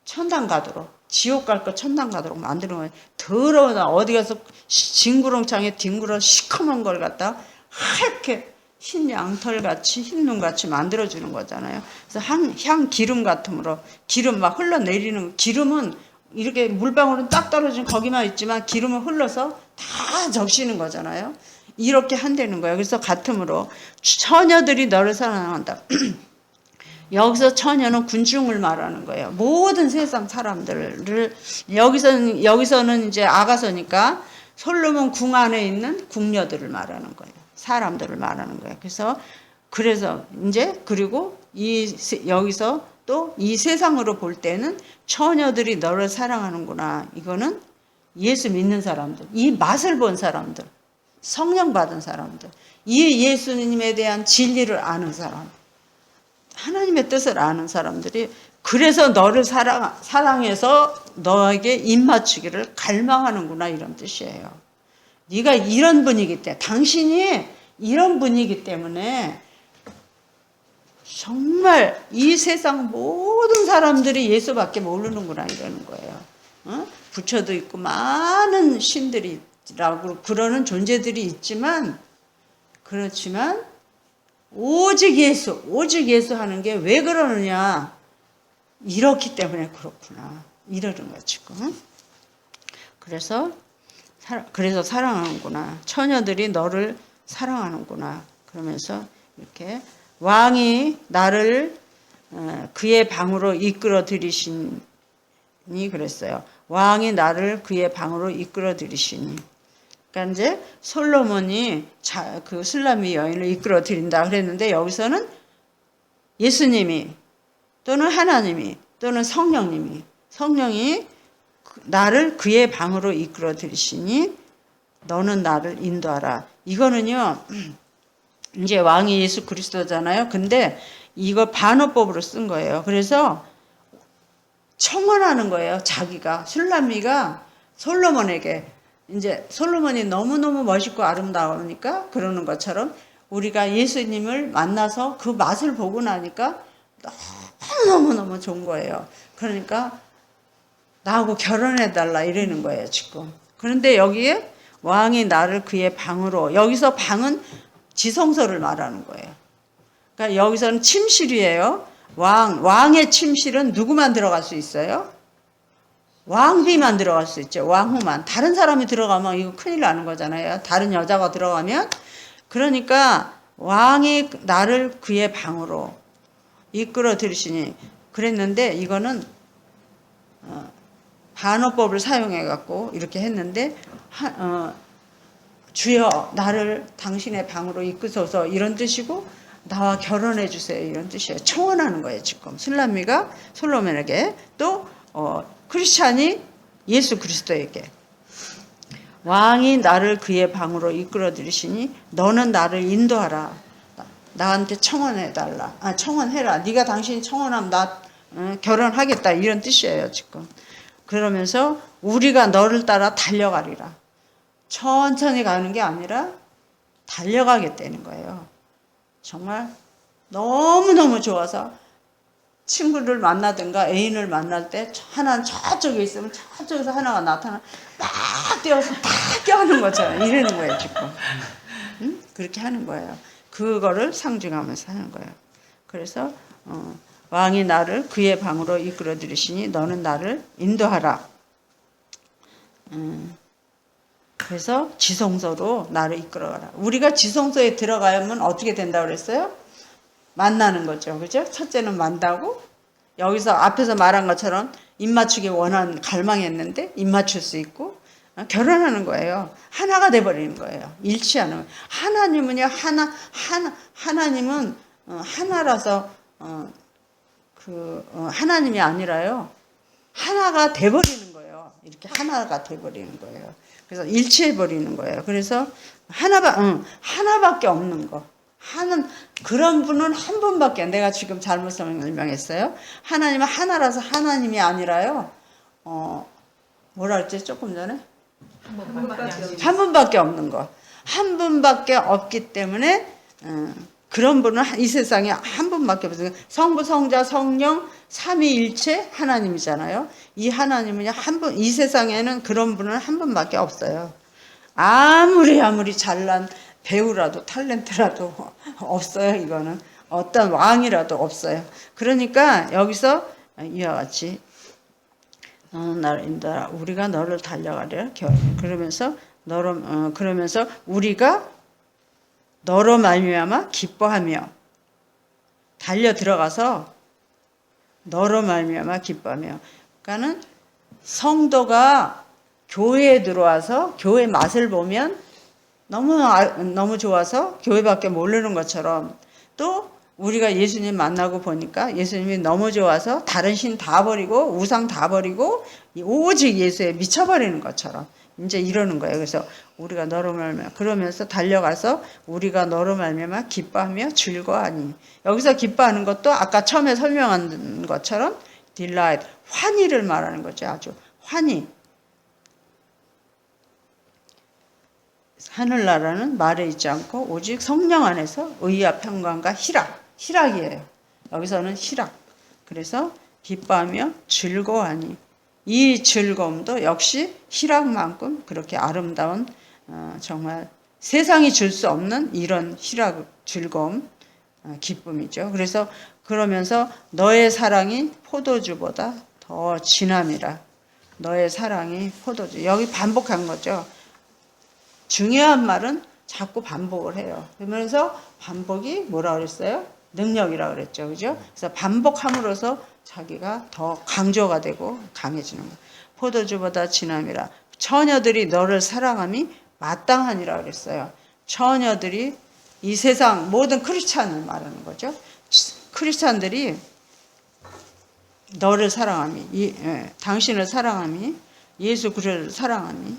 천당 가도록, 지옥 갈 거 천당 가도록 만드는 거예요. 더러워서 어디 가서 징구렁창에 뒹굴어 시커먼 걸 갖다 하얗게 흰 양털같이 흰 눈같이 만들어주는 거잖아요. 그래서 향 기름 같으므로, 기름 막 흘러내리는, 기름은 이렇게 물방울은 딱 떨어진 거기만 있지만 기름은 흘러서 다 적시는 거잖아요. 이렇게 한다는 거예요. 그래서 같으므로 처녀들이 너를 사랑한다. 여기서 처녀는 군중을 말하는 거예요. 모든 세상 사람들을, 여기서는 이제 아가서니까 솔로몬 궁 안에 있는 궁녀들을 말하는 거예요. 사람들을 말하는 거예요. 그래서 이제 그리고 여기서 또 이 세상으로 볼 때는 처녀들이 너를 사랑하는구나. 이거는 예수 믿는 사람들, 이 맛을 본 사람들, 성령 받은 사람들, 이 예수님에 대한 진리를 아는 사람, 하나님의 뜻을 아는 사람들이 그래서 너를 사랑해서 너에게 입맞추기를 갈망하는구나, 이런 뜻이에요. 네가 이런 분이기 때문에, 당신이 이런 분이기 때문에 정말 이 세상 모든 사람들이 예수밖에 모르는구나, 이러는 거예요. 부처도 있고 많은 신들이 그러는 존재들이 있지만, 그렇지만 오직 예수 하는 게 왜 그러느냐, 이렇기 때문에 그렇구나, 이러는 거야 지금. 그래서 사랑하는구나, 처녀들이 너를 사랑하는구나, 그러면서 이렇게 왕이 나를 그의 방으로 이끌어 들이시니, 그랬어요. 왕이 나를 그의 방으로 이끌어 들이시니. 그러니까 이제 솔로몬이 그 술람미 여인을 이끌어 들인다 그랬는데, 여기서는 예수님이 또는 하나님이 또는 성령이 나를 그의 방으로 이끌어 들이시니 너는 나를 인도하라. 이거는요, 이제 왕이 예수 그리스도잖아요. 근데 이거 반어법으로 쓴 거예요. 그래서 청원하는 거예요. 자기가, 술람미가 솔로몬에게, 이제 솔로몬이 너무너무 멋있고 아름다우니까 그러는 것처럼 우리가 예수님을 만나서 그 맛을 보고 나니까 너무너무 좋은 거예요. 그러니까 나하고 결혼해달라 이러는 거예요 지금. 그런데 여기에 왕이 나를 그의 방으로, 여기서 방은 지성소를 말하는 거예요. 그러니까 여기서는 침실이에요. 왕의 침실은 누구만 들어갈 수 있어요? 왕비만 들어갈 수 있죠. 왕후만. 다른 사람이 들어가면 이거 큰일 나는 거잖아요. 다른 여자가 들어가면. 그러니까 왕이 나를 그의 방으로 이끌어 들이시니 그랬는데, 이거는 반어법을 사용해 갖고 이렇게 했는데, 주여 나를 당신의 방으로 이끄소서 이런 뜻이고, 나와 결혼해 주세요 이런 뜻이에요. 청원하는 거예요 지금. 술람미가 솔로몬에게, 또 크리스찬이 예수 그리스도에게. 왕이 나를 그의 방으로 이끌어 들이시니 너는 나를 인도하라. 나한테 청원해달라. 청원해라. 네가 당신이 청원하면 나 결혼하겠다 이런 뜻이에요 지금. 그러면서 우리가 너를 따라 달려가리라. 천천히 가는 게 아니라 달려가겠다는 거예요. 정말 너무너무 좋아서 친구를 만나든가 애인을 만날 때 하나는 저쪽에 있으면 저쪽에서 하나가 나타나 막 뛰어서 다 껴안는 것처럼 이러는 거예요 지금. 응? 그렇게 하는 거예요. 그거를 상징하면서 하는 거예요. 그래서 왕이 나를 그의 방으로 이끌어 들이시니 너는 나를 인도하라. 그래서 지성소로 나를 이끌어가라. 우리가 지성소에 들어가면 어떻게 된다고 그랬어요? 만나는 거죠. 그죠? 첫째는 만나고, 여기서 앞에서 말한 것처럼 입 맞추기 갈망했는데 입 맞출 수 있고, 결혼하는 거예요. 하나가 돼버리는 거예요. 일치하는 거예요. 하나님은요, 하나님은 하나라서 하나님이 아니라요, 하나가 돼버리는 거예요. 이렇게 하나가 돼버리는 거예요. 그래서 일치해버리는 거예요. 그래서 하나밖에 없는 거. 그런 분은 한 분밖에, 내가 지금 잘못 설명했어요. 하나님은 하나라서 하나님이 아니라요, 뭐라 그랬지 조금 전에? 한 분밖에 없는 거. 한 분밖에 없기 때문에 그런 분은 이 세상에 한 분밖에 없어요. 성부, 성자, 성령, 삼위일체 하나님이잖아요. 이 하나님은 한 분, 이 세상에는 그런 분은 한 분밖에 없어요. 아무리 잘난 배우라도 탤런트라도 없어요. 이거는 어떤 왕이라도 없어요. 그러니까 여기서 이와 같이 너는 나를 인도하라. 우리가 너를 달려가리라. 그러면서 우리가 너로 말미암아 기뻐하며, 달려 들어가서 너로 말미암아 기뻐하며. 그러니까는 성도가 교회에 들어와서 교회 맛을 보면 너무 좋아서 교회밖에 모르는 것처럼, 또 우리가 예수님 만나고 보니까 예수님이 너무 좋아서 다른 신 다 버리고 우상 다 버리고 오직 예수에 미쳐버리는 것처럼 이제 이러는 거예요. 그래서 우리가 너로 말미암아, 그러면서 달려가서 우리가 너로 말미암아 기뻐하며 즐거워하니. 여기서 기뻐하는 것도 아까 처음에 설명한 것처럼 delight, 환희를 말하는 거죠. 아주 환희. 하늘나라는 말에 있지 않고 오직 성령 안에서 의와 평강과 희락이에요. 여기서는 희락. 그래서 기뻐하며 즐거워하니. 이 즐거움도 역시 희락만큼 그렇게 아름다운 정말 세상이 줄 수 없는 이런 희락, 즐거움, 기쁨이죠. 그래서 그러면서 너의 사랑이 포도주보다 더 진함이라. 너의 사랑이 포도주. 여기 반복한 거죠. 중요한 말은 자꾸 반복을 해요. 그러면서 반복이 뭐라 그랬어요? 능력이라 그랬죠. 그죠? 그래서 반복함으로써 자기가 더 강조가 되고 강해지는 거예요. 포도주보다 진함이라. 처녀들이 너를 사랑함이 마땅하니라 그랬어요. 처녀들이 이 세상 모든 크리스찬을 말하는 거죠. 크리스찬들이 너를 사랑함이, 당신을 사랑함이, 예수 그리스도를 사랑함이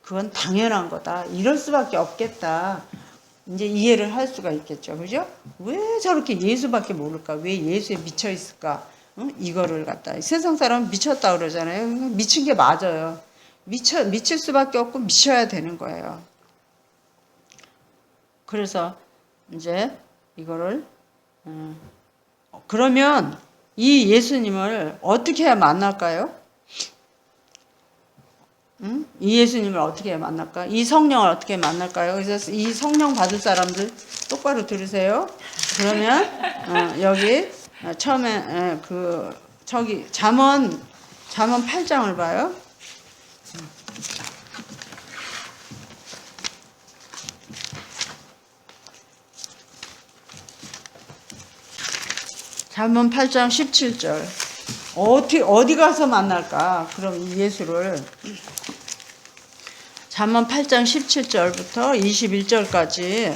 그건 당연한 거다. 이럴 수밖에 없겠다. 이제 이해를 할 수가 있겠죠. 그죠? 왜 저렇게 예수밖에 모를까? 왜 예수에 미쳐 있을까? 이거를 갖다. 세상 사람은 미쳤다 그러잖아요. 미친 게 맞아요. 미칠 수밖에 없고 미쳐야 되는 거예요. 그래서 이제 이거를 그러면 이 예수님을 어떻게 해야 만날까요? 이 예수님을 어떻게 해야 만날까? 이 성령을 어떻게 만날까요? 그래서 이 성령 받을 사람들 똑바로 들으세요. 그러면 여기 처음에 저기 잠언 8장을 봐요. 잠언 8장 17절. 어디 가서 만날까? 그럼 이 예수를. 잠언 8장 17절부터 21절까지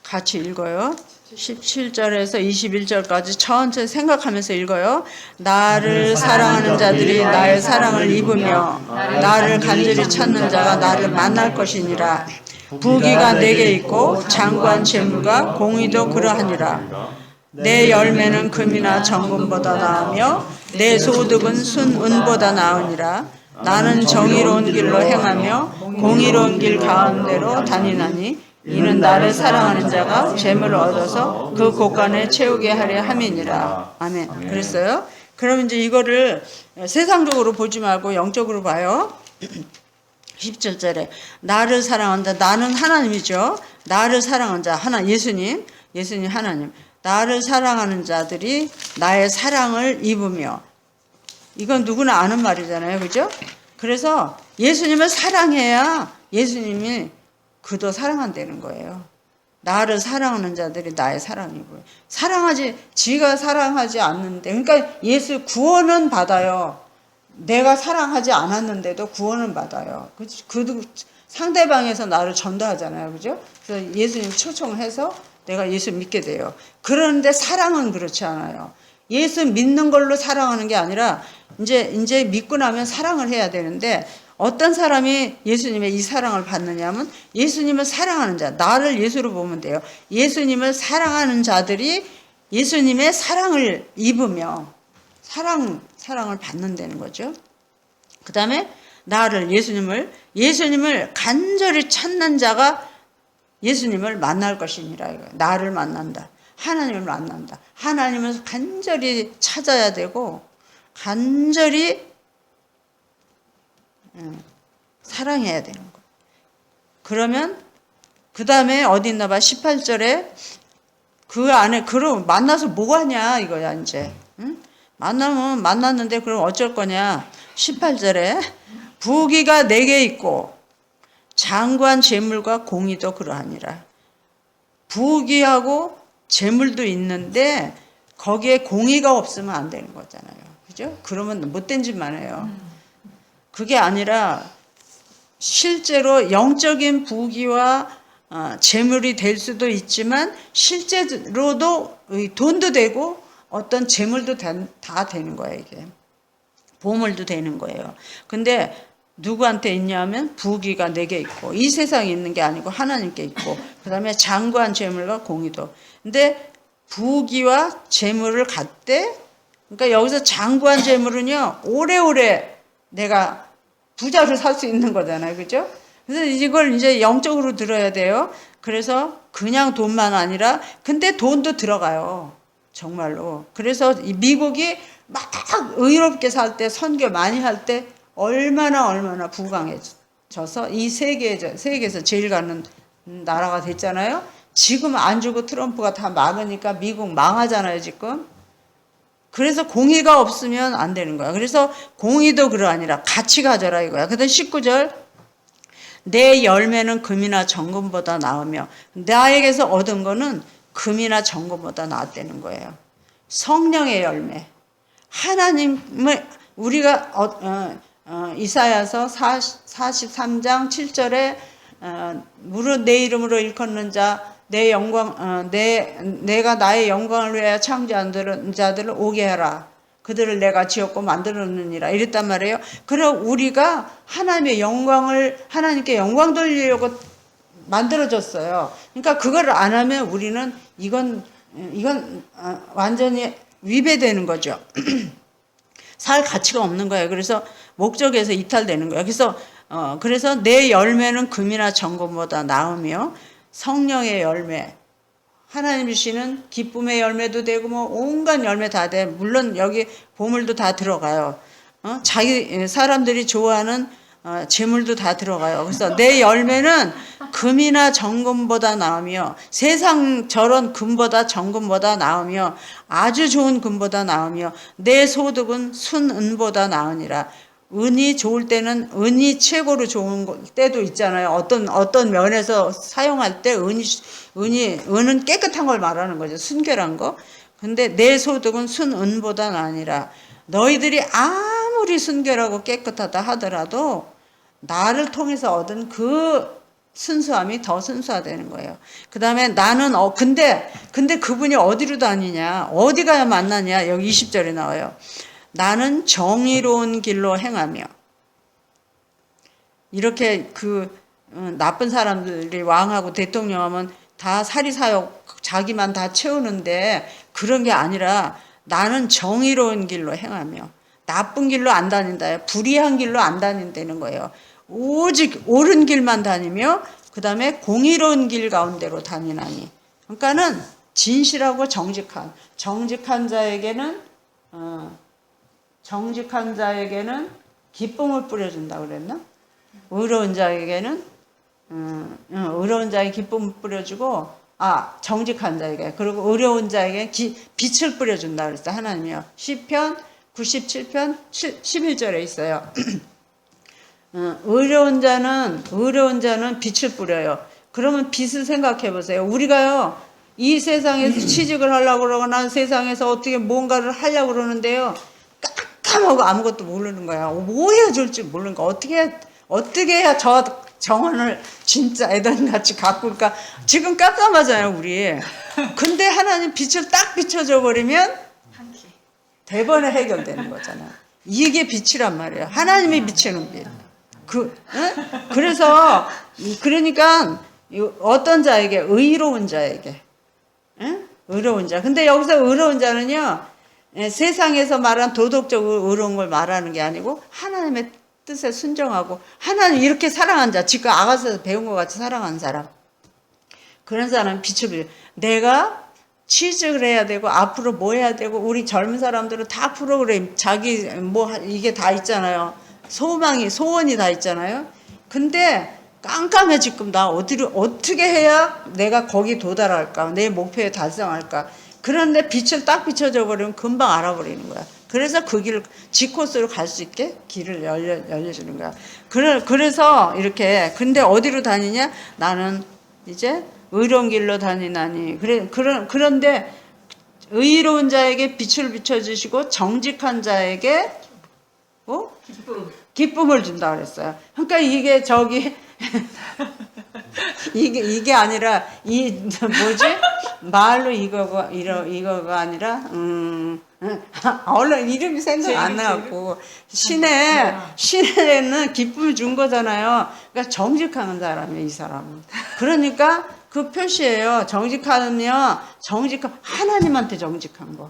같이 읽어요. 17절에서 21절까지 천천히 생각하면서 읽어요. 나를 사랑하는 자들이 나의 사랑을 입으며 나를 간절히 찾는 자가 나를 만날 것이니라. 부귀가 내게 있고 장관 재물과 공의도 그러하니라. 내 열매는 금이나 정금보다 나으며 내 소득은 순은보다 나으니라. 나는 정의로운 길로 행하며 공의로운 길 가운데로 다니나니 이는 나를 사랑하는 자가 재물을 얻어서 그 곳간에 채우게 하려 함이니라. 아멘. 그랬어요? 그럼 이제 이거를 세상적으로 보지 말고 영적으로 봐요. 17절에 나를 사랑하는 자, 나는 하나님이죠. 나를 사랑하는 자, 예수님 하나님. 나를 사랑하는 자들이 나의 사랑을 입으며, 이건 누구나 아는 말이잖아요. 그죠? 그래서 예수님을 사랑해야 예수님이 그도 사랑한다는 거예요. 나를 사랑하는 자들이 나의 사랑을 입어요. 지가 사랑하지 않는데, 그러니까 예수 구원은 받아요. 내가 사랑하지 않았는데도 구원은 받아요. 그도 상대방에서 나를 전도하잖아요. 그죠? 그래서 예수님 초청해서 내가 예수 믿게 돼요. 그런데 사랑은 그렇지 않아요. 예수 믿는 걸로 사랑하는 게 아니라 이제 믿고 나면 사랑을 해야 되는데, 어떤 사람이 예수님의 이 사랑을 받느냐 하면 예수님을 사랑하는 자, 나를 예수로 보면 돼요. 예수님을 사랑하는 자들이 예수님의 사랑을 입으며 사랑을 받는다는 거죠. 그 다음에 예수님을 간절히 찾는 자가 예수님을 만날 것이니라. 나를 만난다. 하나님을 만난다. 하나님을 간절히 찾아야 되고 간절히 사랑해야 되는 거예요. 그러면 그 다음에 어디 있나 봐. 18절에 그 안에 그럼 만나서 뭐 하냐 이거야 이제. 만났는데 그럼 어쩔 거냐. 18절에 부귀가 내게 있고 장관 재물과 공의도 그러하니라. 부귀하고 재물도 있는데 거기에 공의가 없으면 안 되는 거잖아요. 그죠? 그러면 못된 짓만 해요. 그게 아니라 실제로 영적인 부귀와 재물이 될 수도 있지만 실제로도 돈도 되고 어떤 재물도 다 되는 거예요. 이게 보물도 되는 거예요. 근데 누구한테 있냐면 부귀가 내게 있고, 이 세상에 있는 게 아니고 하나님께 있고, 그 다음에 장관 재물과 공의도. 근데 부귀와 재물을 갖되, 그러니까 여기서 장관 재물은요 오래오래 내가 부자로 살 수 있는 거잖아요. 그죠? 그래서 이걸 이제 영적으로 들어야 돼요. 그래서 그냥 돈만 아니라 근데 돈도 들어가요. 정말로. 그래서 이 미국이 막 의롭게 살 때 선교 많이 할 때 얼마나 부강해져서 이 세계에서 제일 가는 나라가 됐잖아요. 지금 안 주고 트럼프가 다 막으니까 미국 망하잖아요, 지금. 그래서 공의가 없으면 안 되는 거야. 그래서 공의도 아니라 같이 가져라 이거야. 그다음 19절 내 열매는 금이나 정금보다 나으며 나에게서 얻은 거는 금이나 정금보다 낫다는 거예요. 성령의 열매. 하나님을 우리가 이사야서 43장 7절에 무릇 내 이름으로 일컫는 자 내 영광 내가 나의 영광을 위하여 창조한 자들을 오게 하라. 그들을 내가 지었고 만들었느니라 이랬단 말이에요. 그럼 우리가 하나님의 영광을 하나님께 영광 돌리려고 만들어졌어요. 그러니까 그걸 안 하면 우리는 이건 완전히 위배되는 거죠. 살 가치가 없는 거예요. 그래서 목적에서 이탈되는 거예요. 그래서 내 열매는 금이나 정금보다 나으며 성령의 열매, 하나님 주시는 기쁨의 열매도 되고 뭐 온갖 열매 다 돼. 물론 여기 보물도 다 들어가요. 자기 사람들이 좋아하는 재물도 다 들어가요. 그래서 내 열매는 금이나 정금보다 나으며 세상 저런 금보다 정금보다 나으며 아주 좋은 금보다 나으며 내 소득은 순은보다 나으니라. 은이 좋을 때는 은이 최고로 좋은 때도 있잖아요. 어떤 면에서 사용할 때 은은 깨끗한 걸 말하는 거죠. 순결한 거. 근데 내 소득은 순은보다 나으니라. 너희들이 아무리 순결하고 깨끗하다 하더라도 나를 통해서 얻은 그 순수함이 더 순수하다는 거예요. 그 다음에 나는 근데 그분이 어디로 다니냐, 어디 가야 만나냐, 여기 20절에 나와요. 나는 정의로운 길로 행하며. 이렇게 나쁜 사람들이 왕하고 대통령하면 다 사리사욕 자기만 다 채우는데 그런 게 아니라 나는 정의로운 길로 행하며 나쁜 길로 안 다닌다. 불의한 길로 안 다닌다는 거예요. 오직 옳은 길만 다니며 그 다음에 공의로운 길 가운데로 다니나니. 그러니까는 진실하고 정직한 자에게는 기쁨을 뿌려준다 그랬나? 의로운 자에게는 의로운 자에게 기쁨을 뿌려주고 정직한 자에게 그리고 의로운 자에게 빛을 뿌려준다 그랬어요. 하나님이요. 시편 97편 11절에 있어요. 의로운 자는 빛을 뿌려요. 그러면 빛을 생각해 보세요. 우리가요 이 세상에서 취직을 하려고 그러거나 세상에서 어떻게 뭔가를 하려고 그러는데요. 깜깜하고 아무것도 모르는 거야. 뭐 해야 줄지 모르는 거야. 어떻게 해야 저 정원을 진짜 에덴같이 가꿀까. 지금 깜깜하잖아요 우리. 근데 하나님 빛을 딱 비춰줘 버리면 대번에 해결되는 거잖아요. 이게 빛이란 말이에요. 하나님이 비치는 빛. 그래서 그러니까 어떤 자에게 의로운 자에게 의로운 자. 근데 여기서 의로운 자는요 세상에서 말한 도덕적으로 의로운 걸 말하는 게 아니고 하나님의 뜻에 순종하고 하나님 이렇게 사랑한 자, 지금 아가서에서 배운 것 같이 사랑하는 사람. 그런 사람은 빛을 비춰. 내가 취직을 해야 되고 앞으로 뭐 해야 되고 우리 젊은 사람들은 다 프로그램 자기 이게 다 있잖아요. 소원이 다 있잖아요. 근데 깜깜해 지금 나 어떻게 해야 내가 거기 도달할까? 내 목표에 달성할까? 그런데 빛을 딱 비춰줘 버리면 금방 알아버리는 거야. 그래서 그 길을 지코스로 갈 수 있게 길을 열려주는 거야. 그래서 이렇게 근데 어디로 다니냐? 나는 이제 의로운 길로 다니나니. 그런데 의로운 자에게 빛을 비춰주시고 정직한 자에게 기쁨을 준다 그랬어요. 그러니까 이게 이게 아니라 말로 이거가 아니라 얼른 이름이 생각 안 나갖고 신에는 기쁨을 준 거잖아요. 그러니까 정직한 사람이에요 이 사람은. 그러니까 그 표시예요. 하나님한테 정직한 거.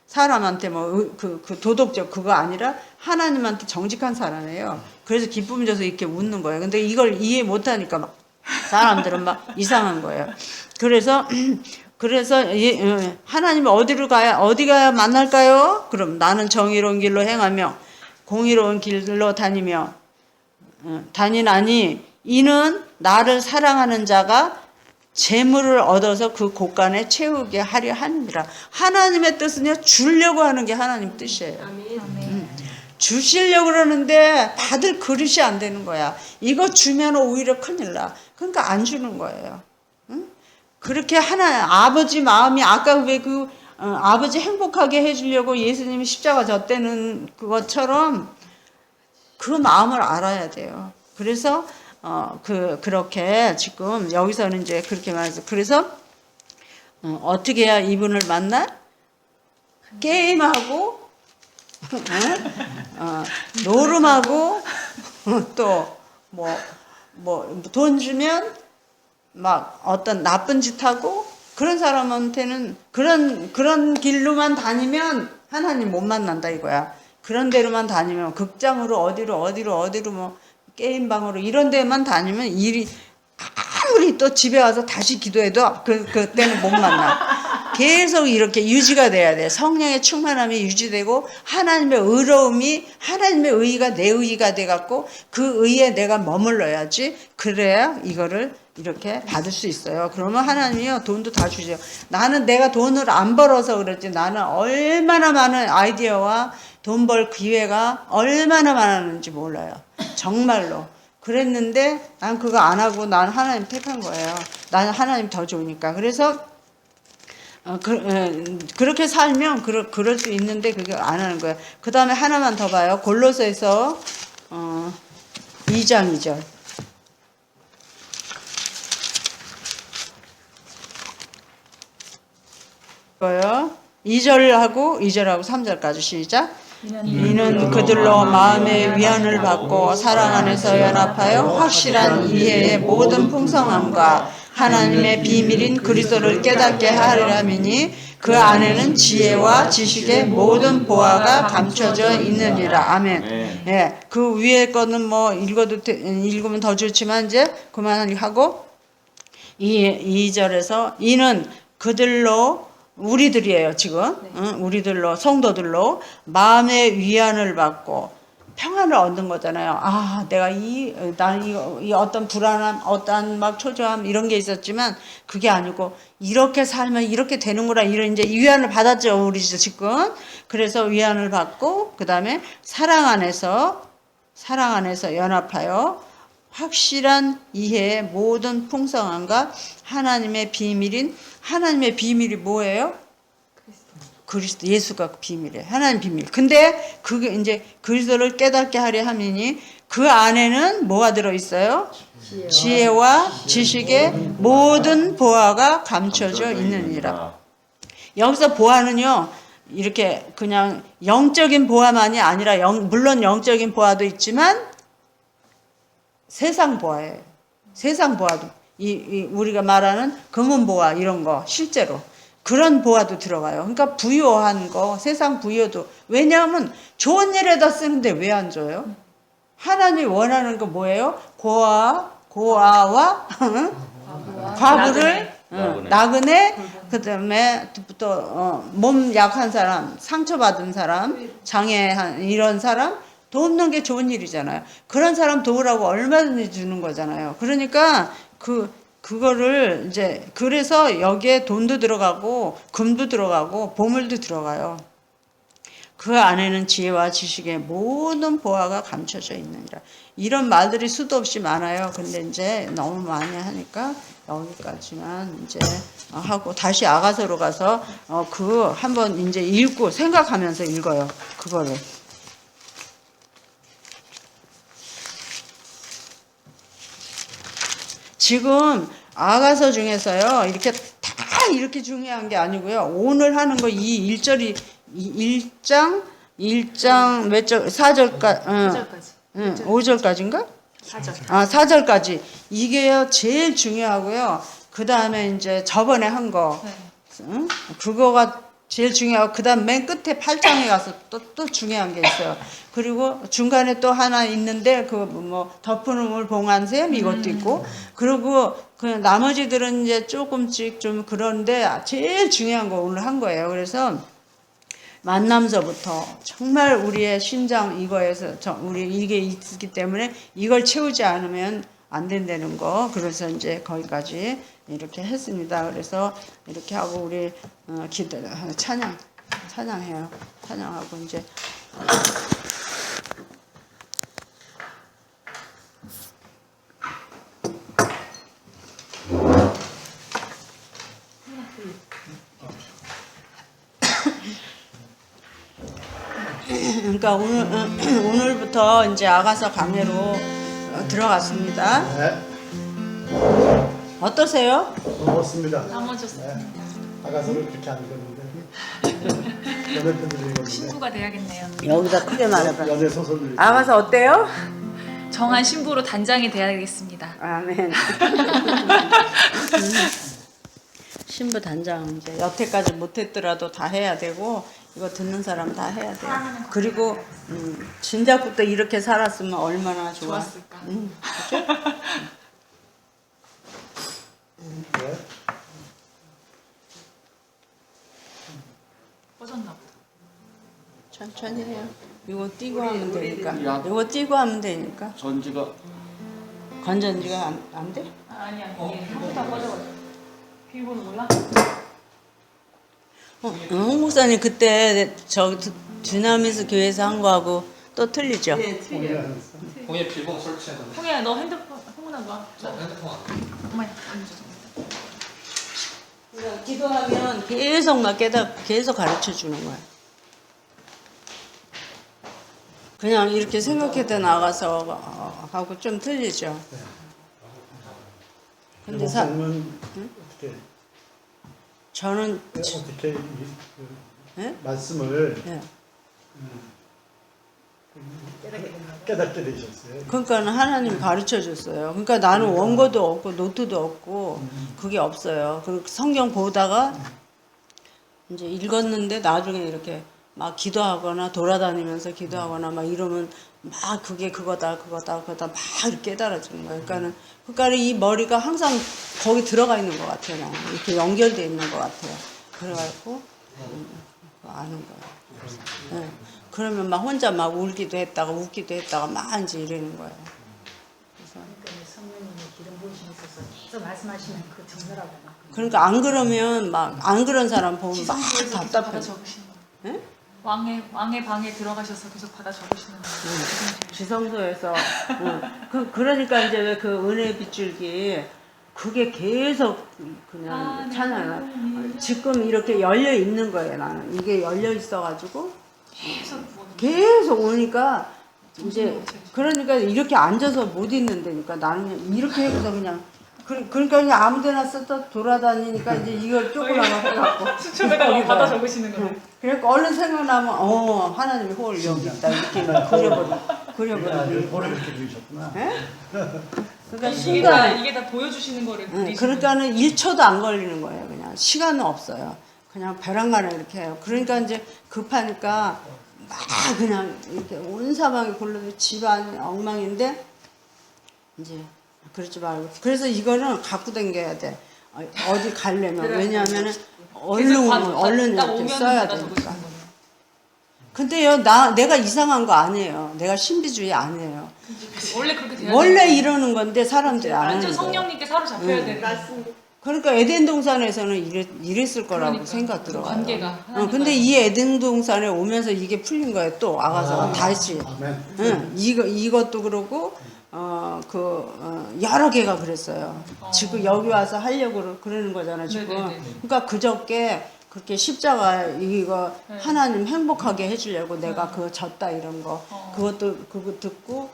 사람한테 뭐 그 도덕적 그거 아니라 하나님한테 정직한 사람이에요. 그래서 기쁨 줘서 이렇게 웃는 거예요. 근데 이걸 이해 못하니까 막 사람들은 막 이상한 거예요. 그래서 하나님 어디 가야 만날까요? 그럼 나는 정의로운 길로 행하며 공의로운 길로 다니나니 이는 나를 사랑하는 자가 재물을 얻어서 그 곳간에 채우게 하려 함이라. 하나님의 뜻은요, 주려고 하는 게 하나님 뜻이에요. 주시려고 그러는데 받을 그릇이 안 되는 거야. 이거 주면 오히려 큰일 나. 그러니까 안 주는 거예요. 응? 그렇게 아버지 마음이 아까 왜 아버지 행복하게 해주려고 예수님이 십자가 졌다는 그것처럼 그 마음을 알아야 돼요. 그래서 그렇게 지금 여기서는 이제 그렇게 말해서 그래서 어떻게 해야 이분을 만나? 게임하고 노름하고 또 돈 주면 막 어떤 나쁜 짓 하고 그런 사람한테는 그런 길로만 다니면 하나님 못 만난다 이거야. 그런 데로만 다니면 극장으로 어디로 뭐 게임방으로 이런 데만 다니면 일이 아무리 또 집에 와서 다시 기도해도 그때는 못 만나. 계속 이렇게 유지가 돼야 돼. 성령의 충만함이 유지되고 하나님의 의로움이 하나님의 의의가 내 의의가 돼갖고 그 의에 내가 머물러야지. 그래야 이거를 이렇게 받을 수 있어요. 그러면 하나님이요 돈도 다 주죠. 나는 내가 돈을 안 벌어서 그랬지. 나는 얼마나 많은 아이디어와 돈 벌 기회가 얼마나 많았는지 몰라요. 정말로. 그랬는데 난 그거 안 하고 난 하나님 택한 거예요. 나는 하나님 더 좋으니까. 그래서 그렇게 살면 그럴 수 있는데 그게 안 하는 거예요. 그 다음에 하나만 더 봐요. 골로새서 2장 2절. 거요. 2절하고 3절까지 시작. 이는 그들로 마음의 위안을 받고 사랑 안에서 연합하여 확실한 이해의 모든 풍성함과 하나님의 비밀인 그리스도를 깨닫게 하리라미니 그 안에는 지혜와 지식의 모든 보화가 감춰져 있느니라. 아멘. 예, 그 위에 거는 뭐 읽으면 더 좋지만 이제 그만하고 2절에서 이는 그들로 우리들이에요 지금. 우리들로 성도들로 마음의 위안을 받고 평안을 얻는 거잖아요. 내가 이 어떤 불안함, 어떤 막 초조함 이런 게 있었지만 그게 아니고 이렇게 살면 이렇게 되는구나 이런 이제 위안을 받았죠 우리 지금. 그래서 위안을 받고 그 다음에 사랑 안에서 연합하여 확실한 이해의 모든 풍성함과 하나님의 비밀이 뭐예요? 그리스도 예수가 비밀이에요. 하나님 비밀. 근데 그게 이제 그리스도를 깨닫게 하려 함이니 그 안에는 뭐가 들어 있어요? 지혜와 지식의 모든 보화가 감춰져 있느니라. 여기서 보화는요. 이렇게 그냥 영적인 보화만이 아니라 물론 영적인 보화도 있지만 세상 보화예요. 세상 보화도 우리가 말하는 금은 보화 이런 거 실제로 그런 보화도 들어가요. 그러니까 부유한 거 세상 부유도 왜냐하면 좋은 일에다 쓰는데 왜 안 줘요? 하나님이 원하는 거 뭐예요? 고아와 과부를 나그네 그다음에 또 몸 약한 사람 상처받은 사람 장애한 이런 사람 돕는 게 좋은 일이잖아요. 그런 사람 도우라고 얼마든지 주는 거잖아요. 그러니까 그거를 이제 그래서 여기에 돈도 들어가고 금도 들어가고 보물도 들어가요. 그 안에는 지혜와 지식의 모든 보화가 감춰져 있느니라. 이런 말들이 수도 없이 많아요. 근데 이제 너무 많이 하니까 여기까지만 이제 하고 다시 아가서로 가서 한번 이제 읽고 생각하면서 읽어요. 그거를. 지금 아가서 중에서요 이렇게 다 이렇게 중요한 게 아니고요. 오늘 하는 거 이 1절이 1장 몇 절 4절까지 5절까지인가? 4절. 4절까지 이게요 제일 중요하고요. 그 다음에 이제 저번에 한 거 그거가 제일 중요하고 그다음 맨 끝에 8장에 가서 또 중요한 게 있어요. 그리고 중간에 또 하나 있는데 그 뭐 덮은 우물 봉안샘 이것도 있고 그리고 그 나머지들은 이제 조금씩 좀 그런데 제일 중요한 거 오늘 한 거예요. 그래서 만남서부터 정말 우리의 신장 이거에서 우리 이게 있기 때문에 이걸 채우지 않으면 안 된다는 거. 그래서 이제 거기까지 이렇게 했습니다. 그래서 이렇게 하고 우리 기도 찬양해요. 찬양하고 이제 그러니까 오늘부터 이제 아가서 강해로 들어갔습니다. 네, 어떠세요? 고맙습니다. 넘어졌습니다. 아가서를 그렇게 안 읽었는데 연애 편지를 읽었는데 신부가 돼야겠네요. 여기다 크게 말해봐. 연애 소설을 아가서 어때요? 정한 신부로 단장이 돼야겠습니다. 아멘. 신부 단장 이제 여태까지 못했더라도 다 해야 되고 이거 듣는 사람 다 해야 돼요. 그리고 진작부터 이렇게 살았으면 얼마나 좋아. 좋았을까. 그죠? 네. 꺼졌나 보다. 천천히 해요. 이거 띄고 하면 되니까. 이거 띄고 하면 되니까. 전지가 건전지가 안 돼? 아니야. 이게 컴퓨터 꺼져가지고. 비밀번호 몰라? 홍 목사님 그때 저 두나미스 교회에서 한 거하고 또 틀리죠? 공예 비번 설치해야 된다. 홍이야, 너 핸드폰 홍문아 봐. 핸드폰 안 돼. 엄마 앉아. 기도하면 계속 막 계속 가르쳐 주는 거야. 그냥 이렇게 생각해도 나가서 하고 좀 틀리죠. 근데 목사님은 어떻게 저는 어떻게 이 예? 말씀을 예. 깨닫게 되셨어요? 그러니까 하나님 가르쳐 줬어요. 그러니까 나는 원고도 없고 노트도 없고 그게 없어요. 그리고 성경 보다가 이제 읽었는데 나중에 이렇게 막 기도하거나 돌아다니면서 기도하거나 막 이러면 막 그게 그거다 막 이렇게 깨달아지는 거예요. 그러니까 이 머리가 항상 거기 들어가 있는 것 같아요. 나는. 이렇게 연결돼 있는 것 같아요. 그래가지고 아는 거예요. 네. 그러면 막 혼자 막 울기도 했다가 웃기도 했다가 막 이제 이러는 거예요. 성령님의 기름 부으심이 있어서 계속 말씀하시면 그 정렬하고 막 그러니까 안 그러면 막 안 그런 사람 보면 막 지성소에서 계속 받아 답답해. 적으시는 거. 예? 왕의 방에 들어가셔서 계속 받아 적으시는 거. 지성소에서 그러니까 이제 왜 그 은혜 빗줄기 그게 계속 그냥 찬양을 지금 이렇게 열려 있는 거예요. 나는 이게 열려 있어가지고 계속 오니까 이제 그러니까 이렇게 앉아서 못 있는다니까 나는 그냥 이렇게 해서 그냥 그러니까 그냥 아무데나 써서 돌아다니니까 이제 이걸 조그마한 해갖고 수첩에다가 받아 적으시는 거예요. 그러니까 얼른 생각나면 하나님이 홀 여기 있다 이렇게 그려버리고 보라 그렇게 그리셨구나. 예? 그러니까 이게 순간 이게 다 보여주시는 거를 그리시는 그러니까는 1초도 안 걸리는 거예요. 그냥 시간은 없어요. 그냥 벼랑간에 이렇게 해요. 그러니까 이제 급하니까 막 그냥 이렇게 온 사방이 굴러도 집안이 엉망인데 이제 그러지 말고 그래서 이거는 갖고 다녀야 돼. 어디 가려면 왜냐하면은 얼른 이렇게 써야 되니까. 근데요 내가 이상한 거 아니에요. 내가 신비주의 아니에요. 원래 그렇게 돼야 원래 이러는 건데 사람들이 안 하는 완전 거예요. 성령님께 사로잡혀야 되는 그러니까 에덴 동산에서는 이랬을 거라고 그러니까. 생각 들어요. 관계가 근데 이 에덴 동산에 오면서 이게 풀린 거예요. 또 아가서 다시. 아멘. 응, 이것도 그러고 여러 개가 그랬어요. 지금 여기 와서 하려고 그러는 거잖아 지금. 네네네. 그러니까 그저께 그렇게 십자가 이거 하나님 행복하게 해주려고 내가 그거 졌다 이런 거 그거 듣고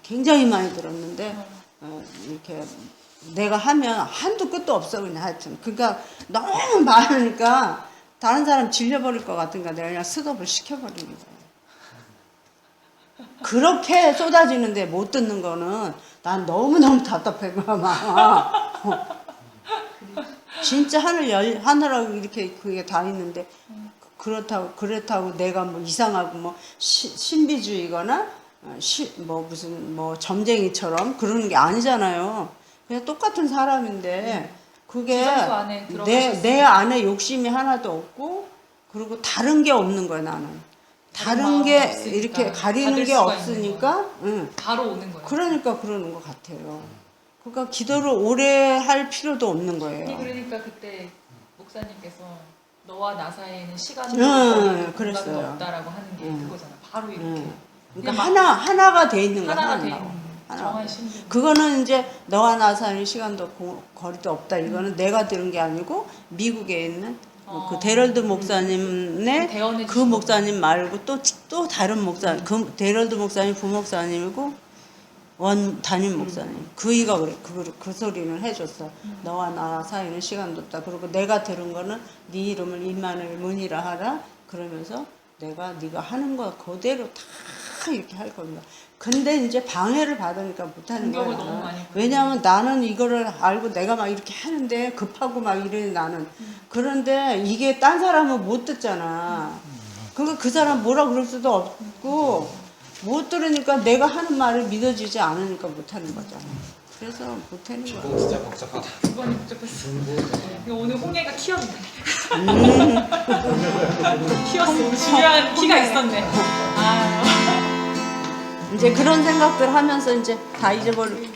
굉장히 많이 들었는데 이렇게 내가 하면 한도 끝도 없어 그냥 하여튼. 그러니까 너무 많으니까 다른 사람 질려버릴 것 같으니까 내가 그냥 스톱을 시켜버리는 거예요. 그렇게 쏟아지는데 못 듣는 거는 난 너무너무 답답해 막. 진짜 하늘하고 이렇게 그게 다 있는데 그렇다고 내가 뭐 이상하고 뭐 신비주의거나 뭐 무슨 뭐 점쟁이처럼 그러는 게 아니잖아요. 그냥 똑같은 사람인데 그게 지성소 안에 들어가셨으니까. 내 안에 욕심이 하나도 없고 그리고 다른 게 없는 거야 나는. 다른 마음이 게 없으니까, 이렇게 가리는 받을 게 수가 없으니까 응. 바로 오는 거예요. 그러니까 그러는 것 같아요. 그러니까 기도를 오래 할 필요도 없는 아니, 거예요. 그러니까 그때 목사님께서 너와 나 사이에는 시간도 그랬어요. 공간도 없다라고 하는 게 그거잖아. 바로 이렇게 그러니까 그냥 하나가 돼 있는 거야. 하나가 돼 하나가. 있는 하나가. 정한 신분. 그거는 이제 너와 나 사이는 시간도 거리도 없다. 이거는 내가 들은 게 아니고 미국에 있는 그 데럴드 목사님의 대언해 그 주신 목사님 말고 또 다른 목사 그 데럴드 목사님 부목사님이고 원 담임 목사님 그이가 그래 그 소리는 해줬어. 너와 나 사이는 시간도 없다. 그리고 내가 들은 거는 네 이름을 임마누엘 문이라 하라. 그러면서 네가 하는 거 그대로 다 이렇게 할 겁니다. 근데 이제 방해를 받으니까 못하는 공격을 거야. 너무 많이 받아요. 왜냐하면 나는 이거를 알고 내가 막 이렇게 하는데 급하고 막 이래 나는. 그런데 이게 딴 사람은 못 듣잖아. 그러니까 그 사람 뭐라 그럴 수도 없고 못 들으니까 내가 하는 말을 믿어지지 않으니까 못하는 거잖아. 그래서 못하는 거야. 지붕 진짜 복잡하다. 이번에 복잡했어. 이거 오늘 홍해가 키였네. 키였어. 중요한 키가 있었네. 이제 그런 생각들 하면서 이제 다 잊어버리고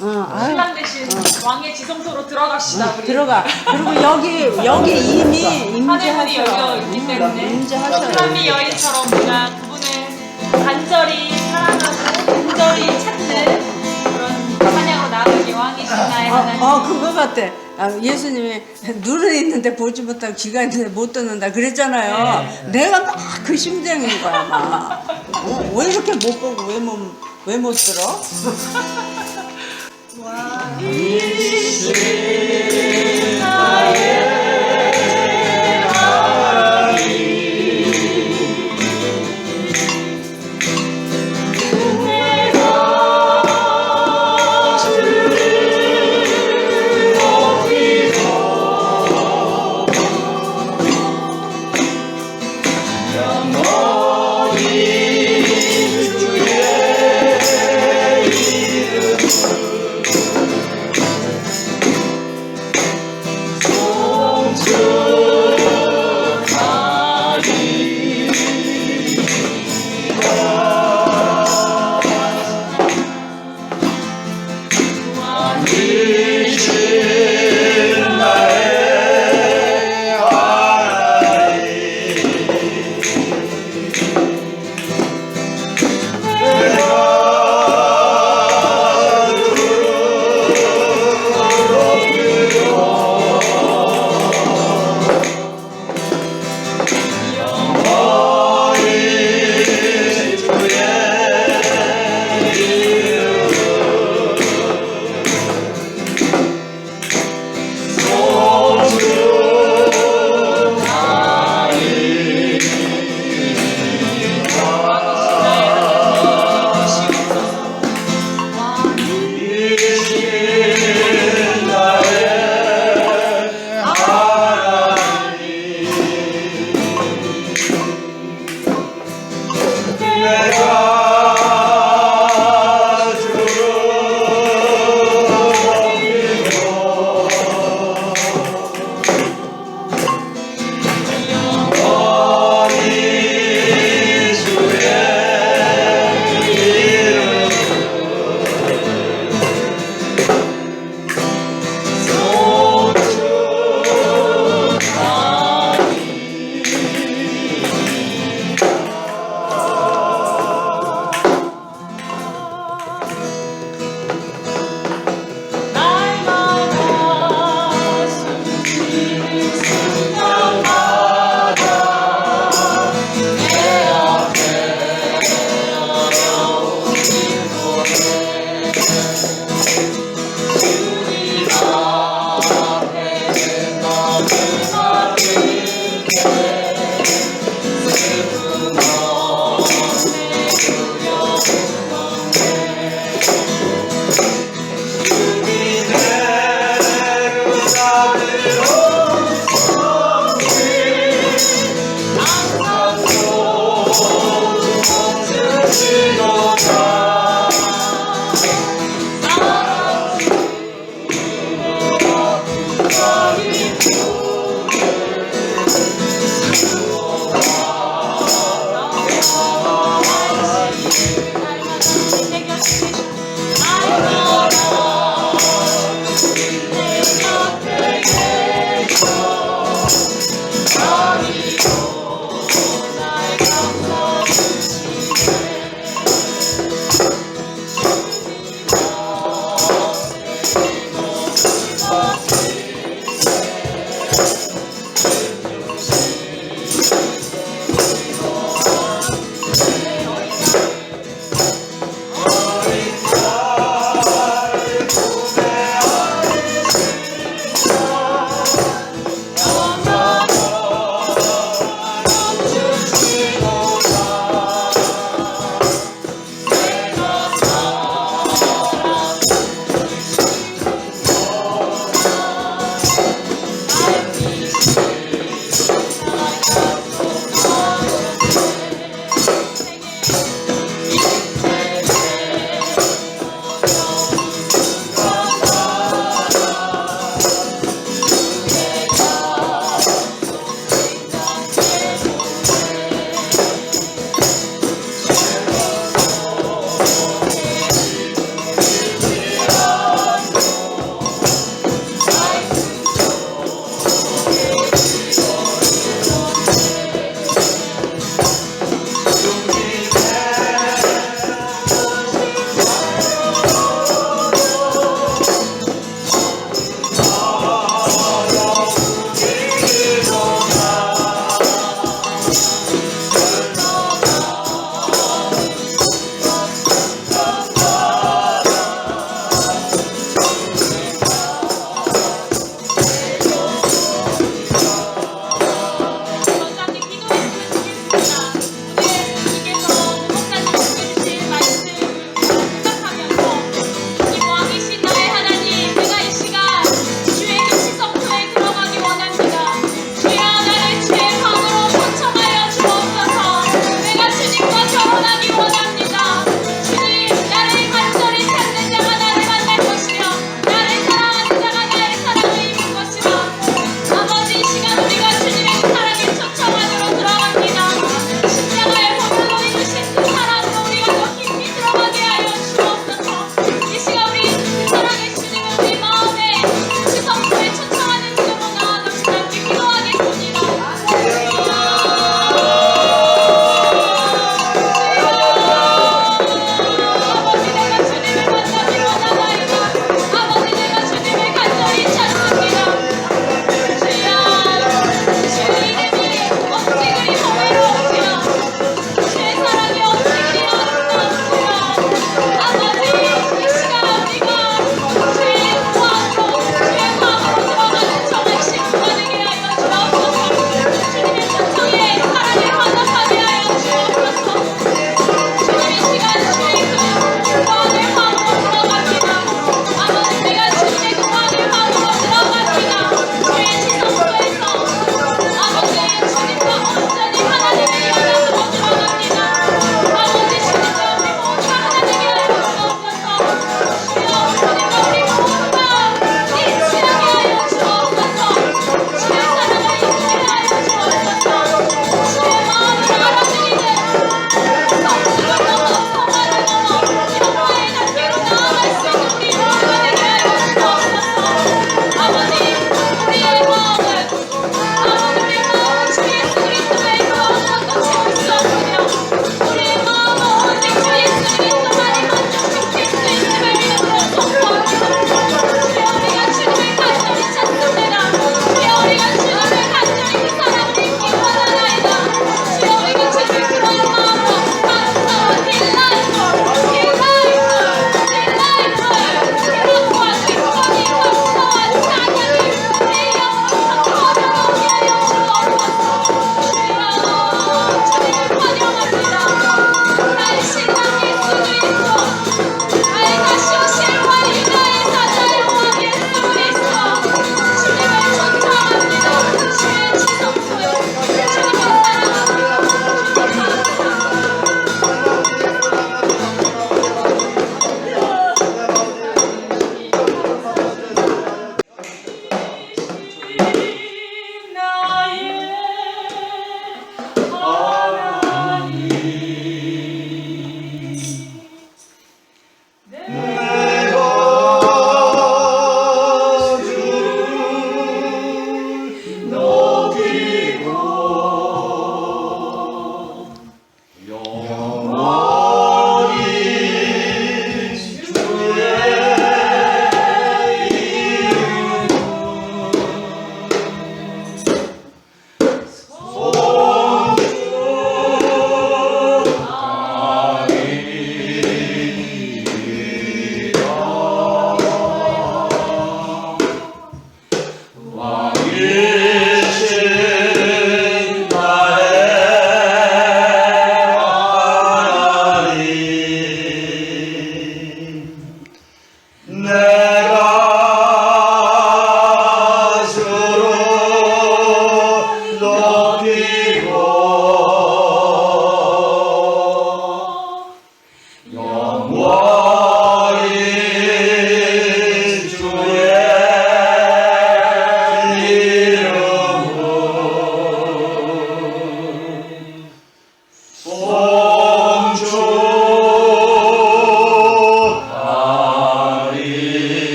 신랑 대신 왕의 지성소로 들어갑시다. 우리. 들어가. 그리고 여기 이미 하늘문이 열려 임재하셔. 있기 때문에 임재하셔. 신랑미 여인처럼 우리가 그분을 간절히 사랑하고 간절히 찾는 그런 찬양으로 나아가기 왕이신 나의 하나님. 그거 같아. 예수님이 눈은 있는데 보지 못하고 귀가 있는데 못 듣는다 그랬잖아요. 내가 막 그 심정인 거야, 막. 왜 이렇게 못 보고 왜 못 들어?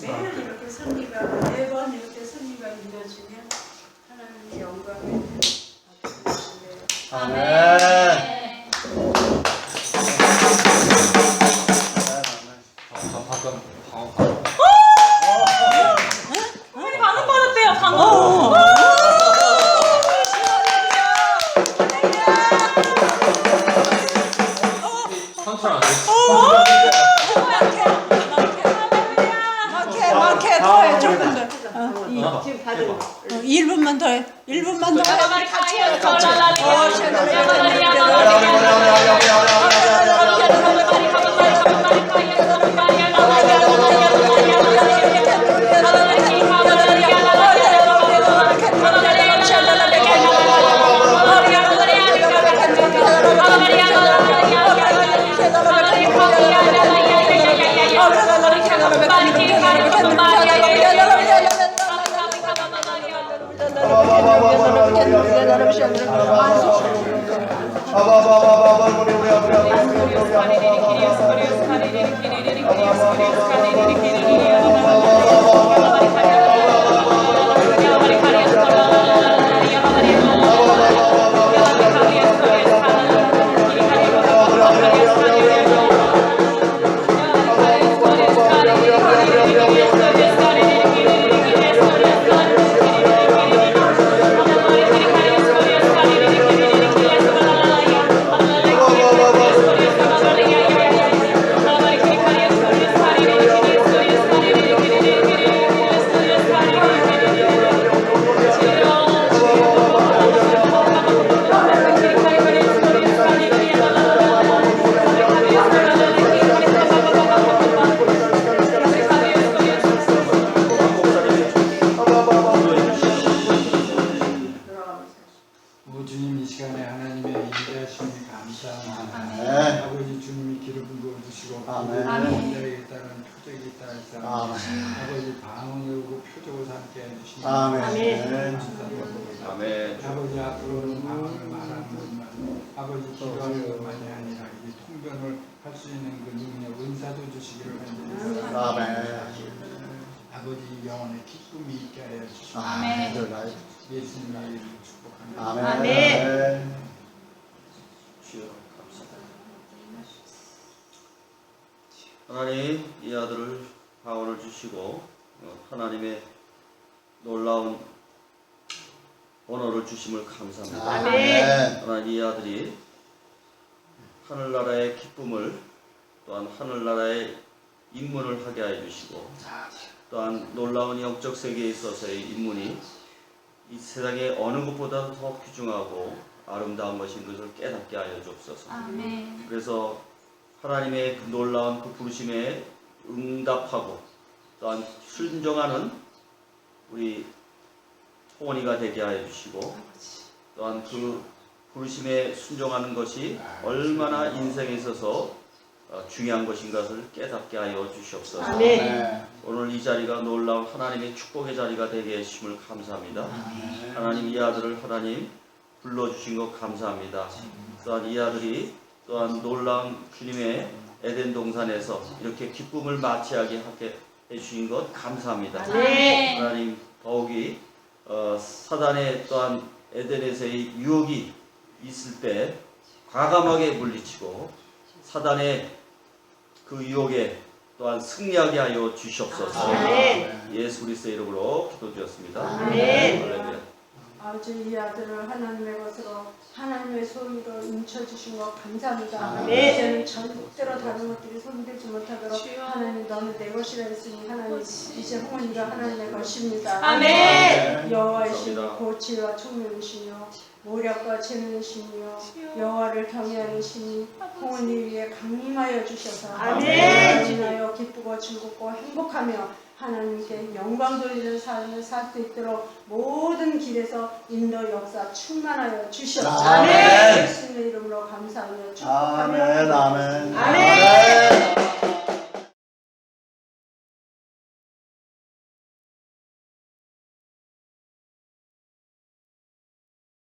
매일 이렇게 승리가 매번 이렇게 승리가 이루어지면 하나님의 영광을 받으시네요. 아멘. 저 방금 우리 방금 받았대요. 방금. 선처럼 안 돼. 막해 더해 조금 더. 지금 받은 거. 1분만 더 해. 1분만 더 해. 같이 해. 같이. 주님 이 시간에 하나님의 인자하심이 감사합니다. 아버지 주님이 기름 부어주시고 인자에 따른 표적에 따라서 아버지 방언을 오고 표적을 삼게 해주시니 아버지 앞으로는 방언을 말하는 것만 아버지 기도하는 것만이 아니라 이 통변을 할 수 있는 그 능력 은사도 주시기를 간절히 아버지 영혼의 기쁨이 있게 하여 주시고 예수님의 이름으로 축복합니다. 아멘. 하나님 이 아들을 방언을 주시고 하나님의 놀라운 언어를 주심을 감사합니다. 하나님 이 아들이 하늘나라의 기쁨을 또한 하늘나라의 입문을 하게 하여 주시고 또한 놀라운 영적 세계에 있어서의 입문이 이 세상에 어느 것보다 더 귀중하고 아름다운 것인 것을 깨닫게 하여 주옵소서. 그래서 하나님의 그 놀라운 그 부르심에 응답하고 또한 순종하는 우리 호원이가 되게 하여 주시고 또한 그 부르심에 순종하는 것이 얼마나 인생에 있어서 중요한 것인 것을 깨닫게 하여 주시옵소서. 오늘 이 자리가 놀라운 하나님의 축복의 자리가 되게 해주심을 감사합니다. 하나님 이 아들을 하나님 불러주신 것 감사합니다. 또한 이 아들이 또한 놀라운 주님의 에덴 동산에서 이렇게 기쁨을 마치하게 하게 해주신 것 감사합니다. 하나님 더욱이 사단의 또한 에덴에서의 유혹이 있을 때 과감하게 물리치고 사단의 그 유혹에 또한 승리하게 하여 주시옵소서. 예수 그리스도의 이름으로 기도드렸습니다. 할렐루야. 아버지 이 아들을 하나님의 것으로 하나님의 소유로 인쳐주신 것 감사합니다. 네. 이제는 절대로 다른 것들이 손대지 못하도록 하나님 너는 내 것이라 했으니 하나님 이제 홍원이가 하나님의 것입니다. 아멘. 여호와이시니 고치와 총명이시며 모략과 재능이시며 여호와를 경외하는 신이 홍원이 위에 강림하여 주셔서 아멘. 인하여 기쁘고 기쁘고 즐겁고 행복하며 하나님께 영광 돌리는 삶을 살 수 있도록 모든 길에서 인도 역사 충만하여 주시옵소서. 아멘. 예수님의 이름으로 감사하며 축복하며 아멘. 아멘. 아멘.